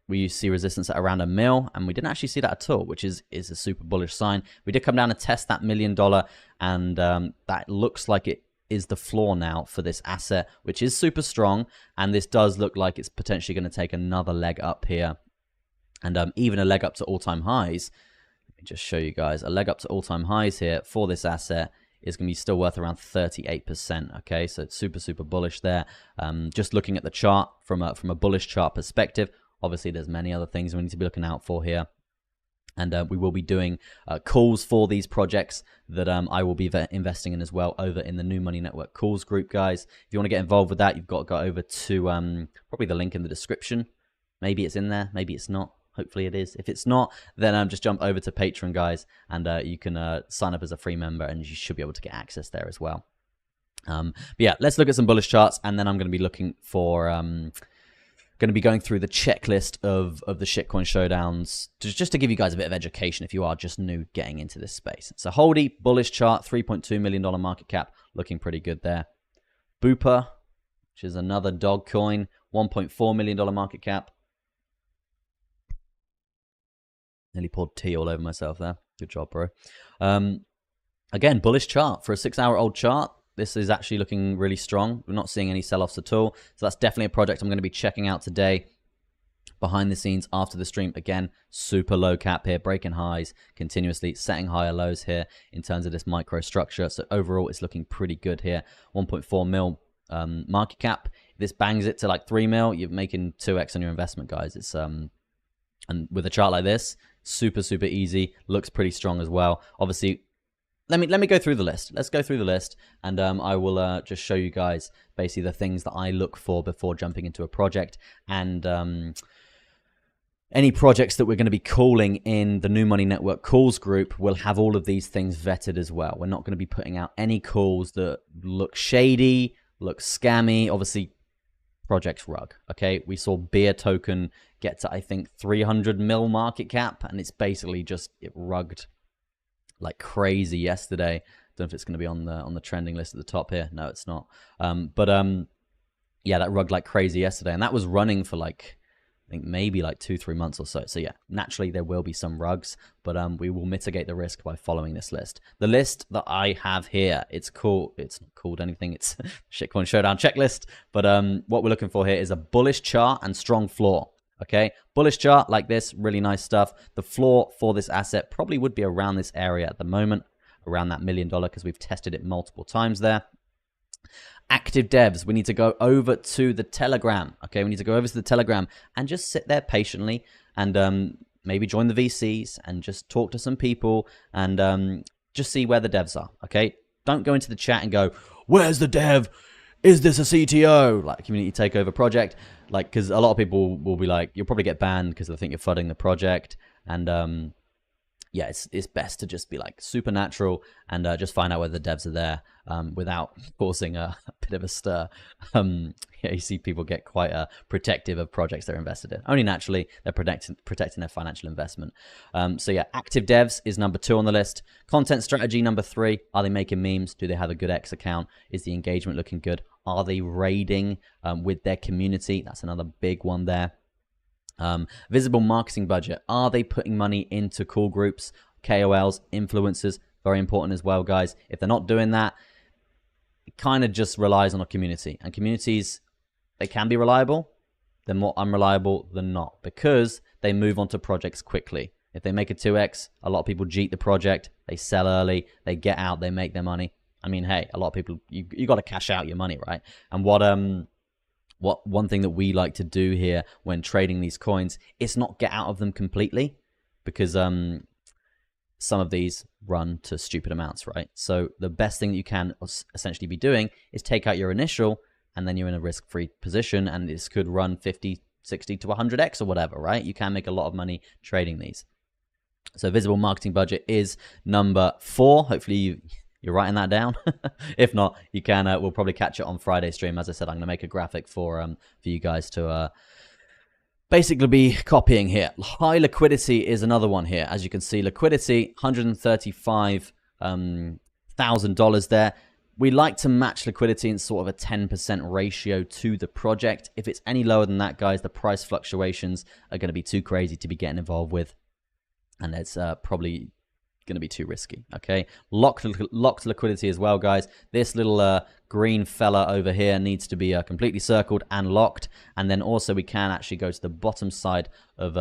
We see resistance at around 1 mil, and we didn't actually see that at all, which is a super bullish sign. We did come down and test that $1 million, and that looks like it is the floor now for this asset, which is super strong, and this does look like it's potentially going to take another leg up here, and even a leg up to all-time highs. Let me just show you guys. A leg up to all-time highs here for this asset is going to be still worth around 38%. Okay, so it's super, super bullish there. Just looking at the chart from a bullish chart perspective, obviously there's many other things we need to be looking out for here. And we will be doing calls for these projects that I will be investing in as well over in the New Money Network calls group, guys. If you want to get involved with that, you've got to go over to probably the link in the description. Maybe it's in there, maybe it's not. Hopefully it is. If it's not, then just jump over to Patreon, guys, and you can sign up as a free member, and you should be able to get access there as well. But yeah, let's look at some bullish charts, and then I'm going to be looking for going to be going through the checklist of the Shitcoin Showdowns just to give you guys a bit of education if you are just new getting into this space. So Holdy, bullish chart, $3.2 million market cap, looking pretty good there. Booper, which is another dog coin, $1.4 million market cap. Nearly poured tea all over myself there. Good job, bro. Again, bullish chart. For a 6-hour-old chart, this is actually looking really strong. We're not seeing any sell-offs at all. So that's definitely a project I'm going to be checking out today. Behind the scenes after the stream. Again, super low cap here. Breaking highs continuously. Setting higher lows here in terms of this micro structure. So overall, it's looking pretty good here. 1.4 mil market cap. If this bangs it to like 3 mil, you're making 2x on your investment, guys. It's and with a chart like this, super, super easy. Looks pretty strong as well. Obviously, let me go through the list. Let's go through the list, and I will just show you guys basically the things that I look for before jumping into a project, and any projects that we're going to be calling in the New Money Network calls group will have all of these things vetted as well. We're not going to be putting out any calls that look shady, look scammy. Obviously, projects rug. Okay, we saw Beer Token get to, I think, 300 mil market cap, and it's basically just it rugged like crazy yesterday. Don't know if it's going to be on the trending list at the top here. No, it's not. Yeah, that rugged like crazy yesterday, and that was running for like I think maybe like 2-3 months or so. So yeah, naturally there will be some rugs, but we will mitigate the risk by following this list. The list that I have here, it's not called anything. It's Shitcoin Showdown checklist. But what we're looking for here is a bullish chart and strong floor. Okay, bullish chart like this, really nice stuff. The floor for this asset probably would be around this area at the moment, around that $1 million, because we've tested it multiple times there. Active devs, we need to go over to the Telegram. Okay, we need to go over to the Telegram and just sit there patiently and maybe join the VCs and just talk to some people and just see where the devs are. Okay, don't go into the chat and go, "Where's the dev? Is this a CTO?" Like community takeover project. Like, because a lot of people will be like, you'll probably get banned because they think you're fudding the project. And yeah, it's best to just be like supernatural and just find out whether the devs are there without causing a bit of a stir. Yeah, you see people get quite protective of projects they're invested in. Only naturally, they're protecting their financial investment. So yeah, active devs is number 2 on the list. Content strategy, number 3. Are they making memes? Do they have a good X account? Is the engagement looking good? Are they raiding with their community? That's another big one there. Visible marketing budget. Are they putting money into call groups, KOLs, influencers? Very important as well, guys. If they're not doing that, it kind of just relies on a community. And communities, they can be reliable. They're more unreliable than not because they move on to projects quickly. If they make a 2x, a lot of people jeet the project. They sell early. They get out. They make their money. I mean, hey, a lot of people, you got to cash out your money, right? And what one thing that we like to do here when trading these coins is not get out of them completely, because some of these run to stupid amounts, right? So the best thing that you can essentially be doing is take out your initial, and then you're in a risk-free position, and this could run 50, 60 to 100x or whatever, right? You can make a lot of money trading these. So visible marketing budget is number 4. Hopefully you're writing that down. If not, you can. We'll probably catch it on Friday stream. As I said, I'm going to make a graphic for you guys to basically be copying here. High liquidity is another one here. As you can see, liquidity $135,000 there. We like to match liquidity in sort of a 10% ratio to the project. If it's any lower than that, guys, the price fluctuations are going to be too crazy to be getting involved with. And it's probably going to be too risky, okay? Locked liquidity as well, guys. This little green fella over here needs to be completely circled and locked. And then also we can actually go to the bottom side of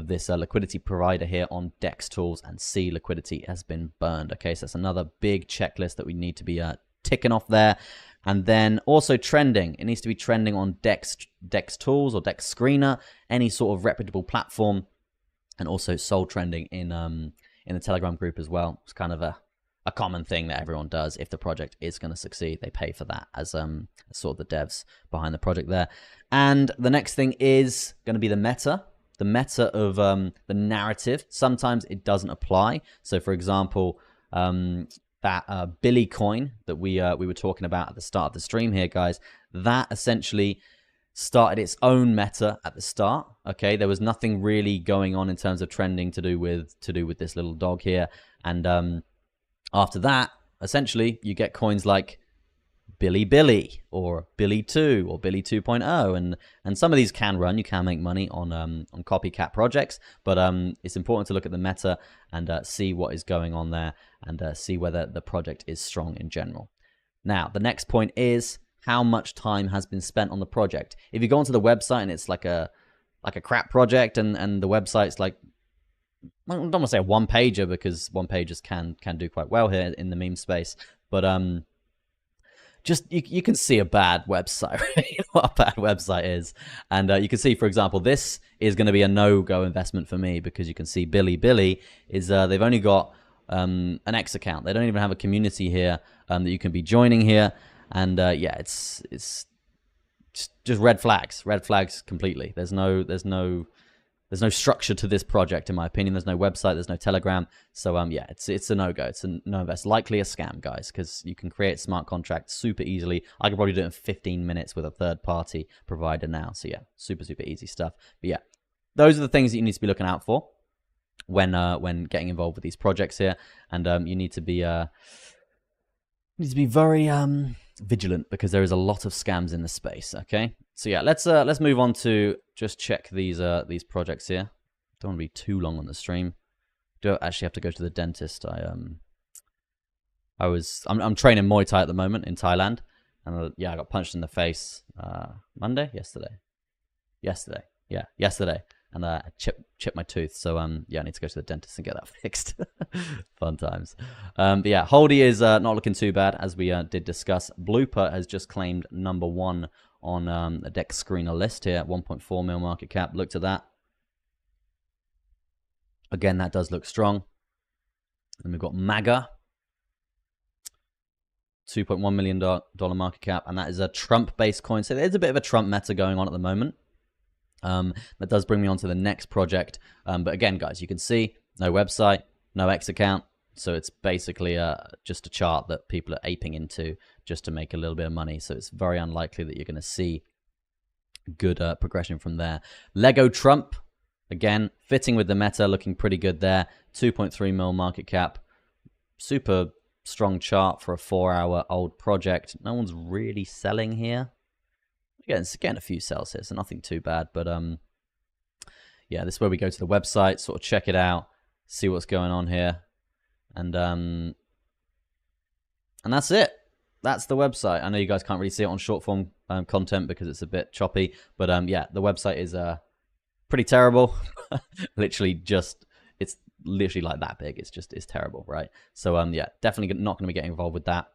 this liquidity provider here on DEX tools and see liquidity has been burned. Okay, so that's another big checklist that we need to be ticking off there. And then also trending. It needs to be trending on DEX tools or DEX screener, any sort of reputable platform, and also sold trending in the Telegram group as well. It's kind of a common thing that everyone does. If the project is going to succeed, they pay for that as sort of the devs behind the project there. And the next thing is going to be the meta. The meta of the narrative. Sometimes it doesn't apply. So, for example, that Billy coin that we were talking about at the start of the stream here, guys, that essentially started its own meta at the start. Okay, there was nothing really going on in terms of trending to do with this little dog here. And after that, essentially, you get coins like Billy or Billy 2 or Billy 2.0, and some of these can run. You can make money on copycat projects, but it's important to look at the meta and see what is going on there and see whether the project is strong in general. Now, the next point is how much time has been spent on the project. If you go onto the website and it's like a crap project and the website's like, I don't want to say a one-pager because one-pagers can do quite well here in the meme space, but just you can see a bad website, right? What a bad website is. And you can see, for example, this is going to be a no-go investment for me because you can see Billy is they've only got an X account. They don't even have a community here that you can be joining here. And yeah, it's just red flags completely. There's no structure to this project, in my opinion. There's no website, there's no Telegram. So yeah, it's a no-go. It's a no invest. Likely a scam, guys, because you can create smart contracts super easily. I could probably do it in 15 minutes with a third-party provider now. So yeah, super easy stuff. But yeah, those are the things that you need to be looking out for when getting involved with these projects here. And you need to be very vigilant because there is a lot of scams in the space. Okay, so yeah, let's move on to just check these projects here. Don't want to be too long on the stream. Do actually have to go to the dentist. I'm training Muay Thai at the moment in Thailand, and yeah, I got punched in the face yesterday, and I chipped my tooth. So yeah, I need to go to the dentist and get that fixed. Fun times. But yeah, Holdy is not looking too bad, as we did discuss. Blooper has just claimed #1 on the DEX screener list here, 1.4 mil market cap. Looked at that. Again, that does look strong. And we've got MAGA, $2.1 million market cap, and that is a Trump-based coin. So there's a bit of a Trump meta going on at the moment. That does bring me on to the next project. But again, guys, you can see no website, no X account. So it's basically just a chart that people are aping into just to make a little bit of money. So it's very unlikely that you're going to see good progression from there. Lego Trump, again, fitting with the meta, looking pretty good there. 2.3 mil market cap. Super strong chart for a 4-hour-old project. No one's really selling here. Getting a few sells here, so nothing too bad. But yeah, this is where we go to the website, sort of check it out, see what's going on here, and that's it. That's the website. I know you guys can't really see it on short form content because it's a bit choppy, but yeah, the website is pretty terrible. It's literally like that big. It's terrible, right? So yeah, definitely not going to be getting involved with that.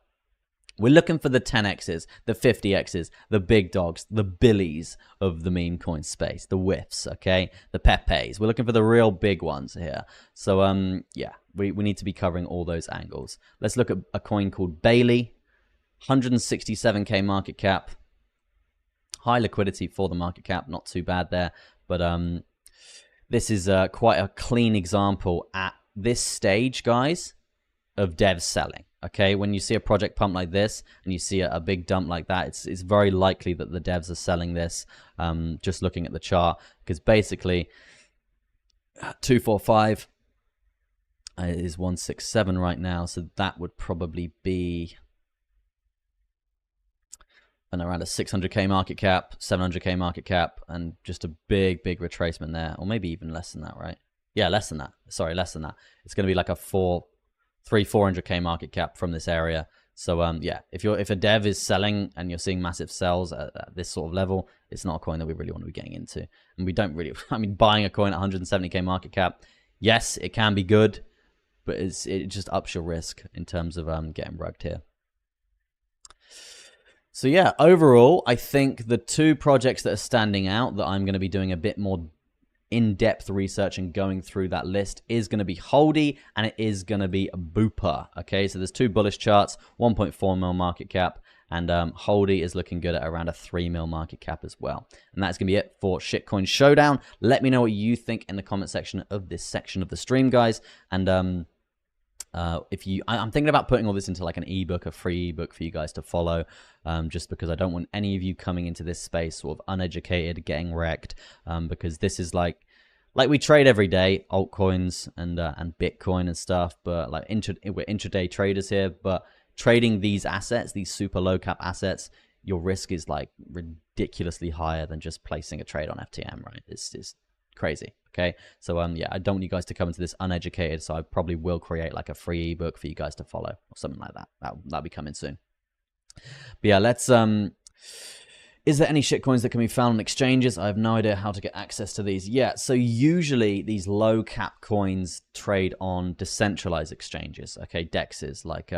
We're looking for the 10x's, the 50x's, the big dogs, the billies of the meme coin space, the whiffs, okay? The Pepes. We're looking for the real big ones here. So, yeah, we need to be covering all those angles. Let's look at a coin called Bailey. 167K market cap. High liquidity for the market cap. Not too bad there. But this is quite a clean example at this stage, guys, of devs selling. Okay, when you see a project pump like this and you see a big dump like that, it's very likely that the devs are selling this, just looking at the chart, because basically 245 It is 167 right now, so that would probably be and around a 600k market cap, 700k market cap, and just a big retracement there, or maybe even less than that, right? Yeah, less than that. Sorry, less than that. It's going to be like a 400k market cap from this area. So yeah, if a dev is selling and you're seeing massive sells at this sort of level, it's not a coin that we really want to be getting into. And we don't really, I mean, buying a coin at 170k market cap, yes, it can be good, but it just ups your risk in terms of getting rugged here. So yeah, overall, I think the two projects that are standing out that I'm going to be doing a bit more in-depth research and going through that list is going to be Holdy and it is going to be Booper. Okay, so there's two bullish charts, 1.4 mil market cap, and Holdy is looking good at around a 3 mil market cap as well. And that's going to be it for Shitcoin Showdown. Let me know what you think in the comment section of this section of the stream, guys. And I'm thinking about putting all this into like an ebook, a free ebook for you guys to follow, just because I don't want any of you coming into this space sort of uneducated, getting wrecked, because this is like we trade every day, altcoins and Bitcoin and stuff, but like we're intraday traders here, but trading these assets, these super low cap assets, your risk is like ridiculously higher than just placing a trade on FTM, right? It's crazy. Okay, so yeah, I don't want you guys to come into this uneducated, so I probably will create like a free ebook for you guys to follow or something like that. That'll be coming soon. But yeah, let's is there any shitcoins that can be found on exchanges? I have no idea how to get access to these. Yeah, so usually these low cap coins trade on decentralized exchanges, okay, dexes like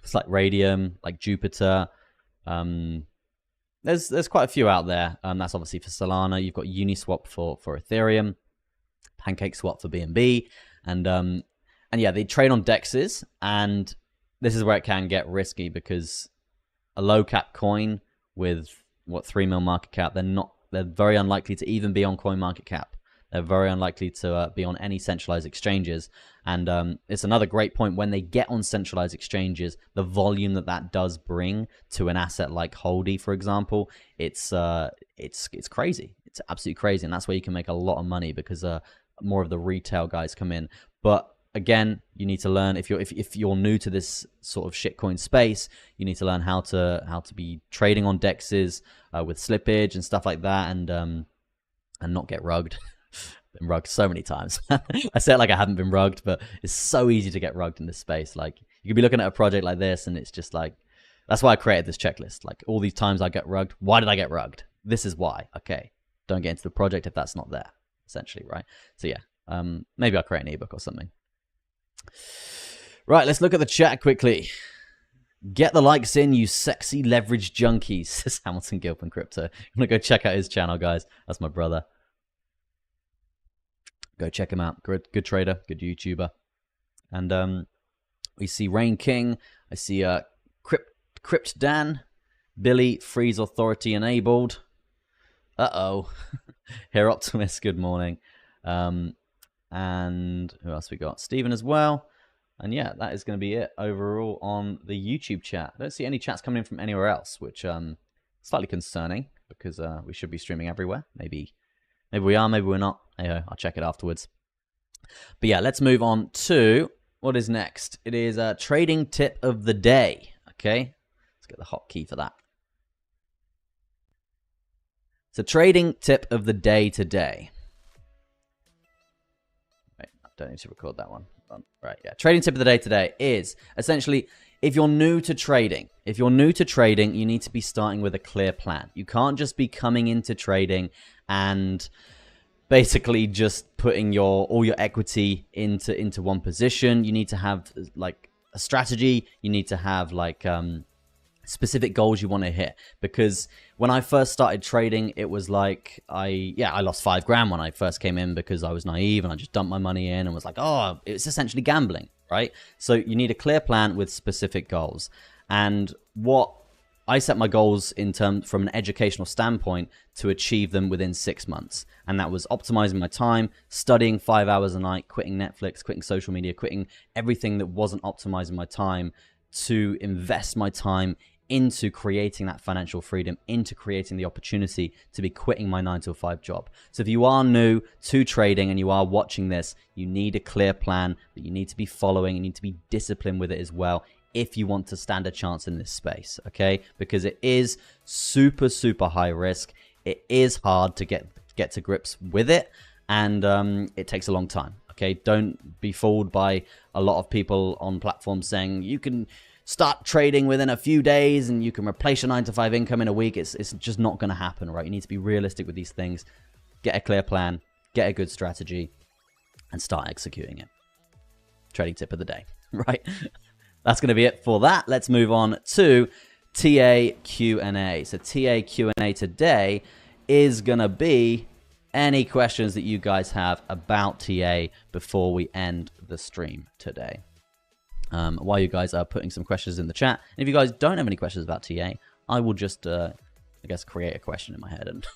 it's like Radium, like Jupiter. There's quite a few out there. That's obviously for Solana. You've got Uniswap for Ethereum, PancakeSwap for BNB, and yeah, they trade on dexes, and this is where it can get risky because a low cap coin with 3 mil market cap, they're very unlikely to even be on CoinMarketCap. They're very unlikely to be on any centralized exchanges. And it's another great point. When they get on centralized exchanges, the volume that does bring to an asset like Holdy, for example, it's crazy. It's absolutely crazy. And that's where you can make a lot of money because more of the retail guys come in. But again, you need to learn if you're new to this sort of shitcoin space, you need to learn how to be trading on dexes with slippage and stuff like that, and not get rugged. Been rugged so many times. I say it like I haven't been rugged, but it's so easy to get rugged in this space. Like, you could be looking at a project like this and it's just like, that's why I created this checklist. Like, all these times I get rugged, why did I get rugged? This is why. Okay, don't get into the project if that's not there, essentially, right? So yeah, maybe I'll create an ebook or something. Right, let's look at the chat quickly. Get the likes in, you sexy leverage junkies, says Hamilton Gilpin Crypto. I'm gonna go check out his channel, guys. That's my brother. Go check him out. Good trader, good YouTuber. And we see Rain King. I see Crypt Dan, Billy, Freeze Authority enabled. Uh-oh. Here Optimist, good morning. And who else we got? Steven as well. And yeah, that is going to be it overall on the YouTube chat. I don't see any chats coming in from anywhere else, which slightly concerning because we should be streaming everywhere. Maybe we are, maybe we're not. Anyway, I'll check it afterwards. But yeah, let's move on to what is next. It is a trading tip of the day. Okay, let's get the hotkey for that. So trading tip of the day today. Wait, I don't need to record that one. Right, yeah. Trading tip of the day today is essentially, if you're new to trading, you need to be starting with a clear plan. You can't just be coming into trading and basically just putting all your equity into one position. You need to have like a strategy. You need to have like specific goals you want to hit. Because when I first started trading, it was like I lost $5 when I first came in because I was naive and I just dumped my money in and was like, oh, it's essentially gambling, right? So you need a clear plan with specific goals. And what I set my goals from an educational standpoint to achieve them within 6 months. And that was optimizing my time, studying 5 hours a night, quitting Netflix, quitting social media, quitting everything that wasn't optimizing my time to invest my time into creating that financial freedom, into creating the opportunity to be quitting my 9 to 5 job. So if you are new to trading and you are watching this, you need a clear plan that you need to be following. You need to be disciplined with it as well if you want to stand a chance in this space, okay? Because it is super, super high risk. It is hard to get to grips with it, and it takes a long time, okay? Don't be fooled by a lot of people on platforms saying you can start trading within a few days and you can replace your 9 to 5 income in a week. It's just not going to happen, right? You need to be realistic with these things. Get a clear plan, get a good strategy, and start executing it. Trading tip of the day, right? That's going to be it for that. Let's move on to TA Q&A. So TA Q&A today is going to be any questions that you guys have about TA before we end the stream today. While you guys are putting some questions in the chat, and if you guys don't have any questions about TA, I will just, I guess, create a question in my head. And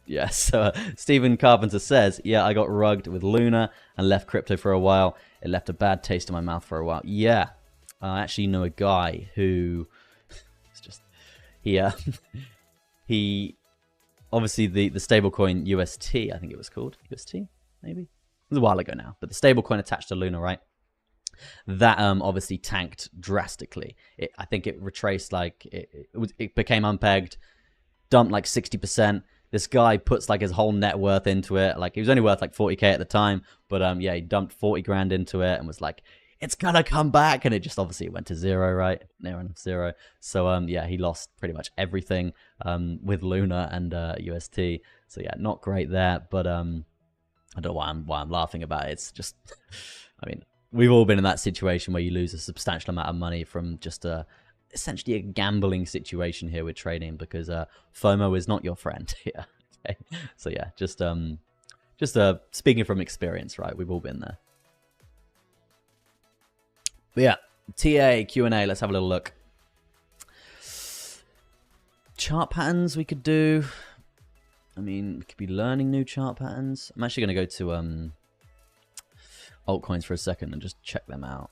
yeah, so Stephen Carpenter says, yeah, I got rugged with Luna and left crypto for a while. It left a bad taste in my mouth for a while. Yeah, I actually know a guy who, it's just, he obviously the stablecoin UST, I think it was called, UST, maybe? It was a while ago now, but the stablecoin attached to Luna, right? That obviously tanked drastically. I think it retraced, like it became unpegged, dumped like 60%. This guy puts like his whole net worth into it. Like he was only worth like 40K at the time, but yeah, he dumped 40 grand into it and was like, it's gonna come back, and it just obviously went to zero, right? Near enough zero. So yeah, he lost pretty much everything with Luna and UST. So yeah, not great there, but I don't know why I'm laughing about it. It's just, I mean, we've all been in that situation where you lose a substantial amount of money from just essentially a gambling situation here with trading, because FOMO is not your friend here. Okay? So yeah, just speaking from experience, right? We've all been there. But yeah, TA Q&A. Let's have a little look. Chart patterns we could do. I mean, we could be learning new chart patterns. I'm actually going to go to altcoins for a second and just check them out.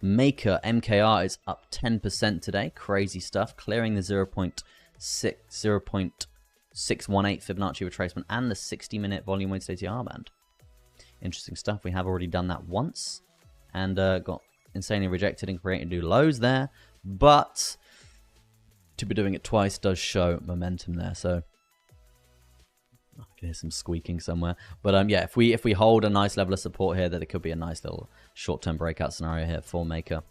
Maker MKR is up 10% today. Crazy stuff. Clearing the 0.618 Fibonacci retracement and the 60-minute volume weighted ATR band. Interesting stuff. We have already done that once and got insanely rejected and created new lows there. But to be doing it twice does show momentum there. So I can hear some squeaking somewhere. But yeah, if we hold a nice level of support here, then it could be a nice little short-term breakout scenario here for Maker,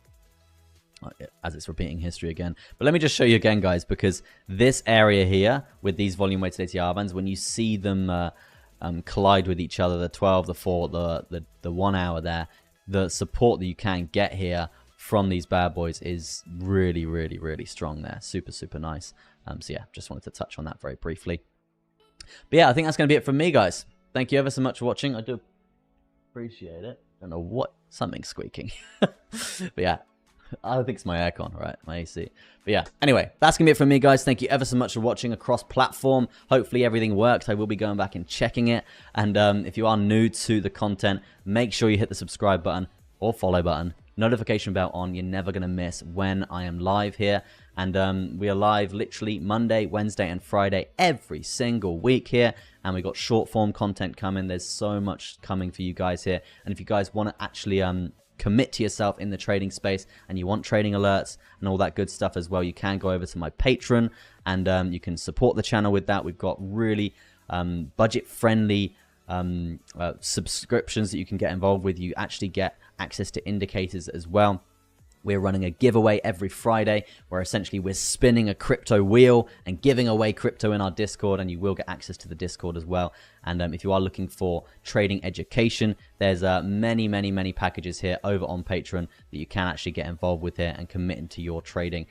as it's repeating history again. But let me just show you again, guys, because this area here with these volume-weighted ATR bands, when you see them collide with each other, the 12, the 4, the 1 hour there, the support that you can get here from these bad boys is really, really, really strong there. Super, super nice. So yeah, just wanted to touch on that very briefly. But yeah, I think that's going to be it from me, guys. Thank you ever so much for watching. I do appreciate it. Don't know what, something's squeaking. But yeah, I think it's my aircon, right? My AC. But yeah, anyway, that's going to be it from me, guys. Thank you ever so much for watching across platform. Hopefully everything works. I will be going back and checking it. And if you are new to the content, make sure you hit the subscribe button or follow button. Notification bell on. You're never going to miss when I am live here. And we are live literally Monday, Wednesday, and Friday every single week here. And we got short form content coming. There's so much coming for you guys here. And if you guys want to actually commit to yourself in the trading space and you want trading alerts and all that good stuff as well, you can go over to my Patreon and you can support the channel with that. We've got really budget-friendly subscriptions that you can get involved with. You actually get access to indicators as well. We're running a giveaway every Friday where essentially we're spinning a crypto wheel and giving away crypto in our Discord, and you will get access to the Discord as well. And if you are looking for trading education, there's many packages here over on Patreon that you can actually get involved with here and commit into your trading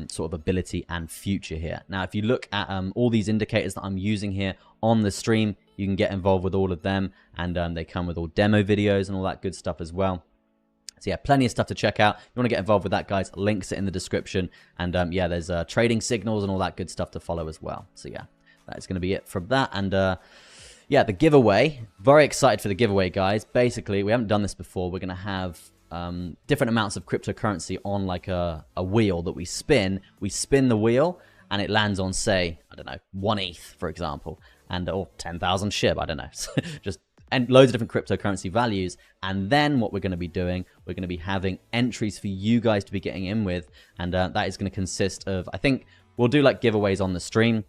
sort of ability and future here. Now, if you look at all these indicators that I'm using here on the stream, you can get involved with all of them, and they come with all demo videos and all that good stuff as well. So yeah, plenty of stuff to check out. If you want to get involved with that, guys, links are in the description. And yeah, there's trading signals and all that good stuff to follow as well. So yeah, that is going to be it from that. And yeah, the giveaway. Very excited for the giveaway, guys. Basically, we haven't done this before. We're going to have different amounts of cryptocurrency on like a wheel that we spin the wheel, and it lands on, say, I don't know, 1 ETH, for example, and or 10,000 SHIB, I don't know. Just and loads of different cryptocurrency values. And then what we're going to be doing, we're going to be having entries for you guys to be getting in with. And that is going to consist of, I think we'll do like giveaways on the stream.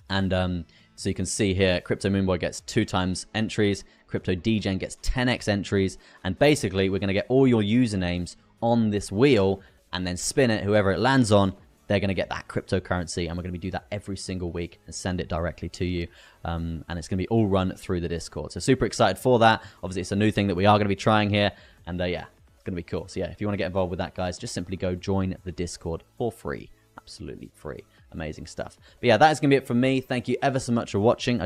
And so you can see here, Crypto Moonboy gets 2 times entries, Crypto DGen gets 10x entries. And basically, we're going to get all your usernames on this wheel and then spin it. Whoever it lands on, they're going to get that cryptocurrency, and we're going to do that every single week and send it directly to you. And it's going to be all run through the Discord. So super excited for that. Obviously, it's a new thing that we are going to be trying here. And yeah, it's going to be cool. So yeah, if you want to get involved with that, guys, just simply go join the Discord for free. Absolutely free. Amazing stuff. But yeah, that is going to be it from me. Thank you ever so much for watching.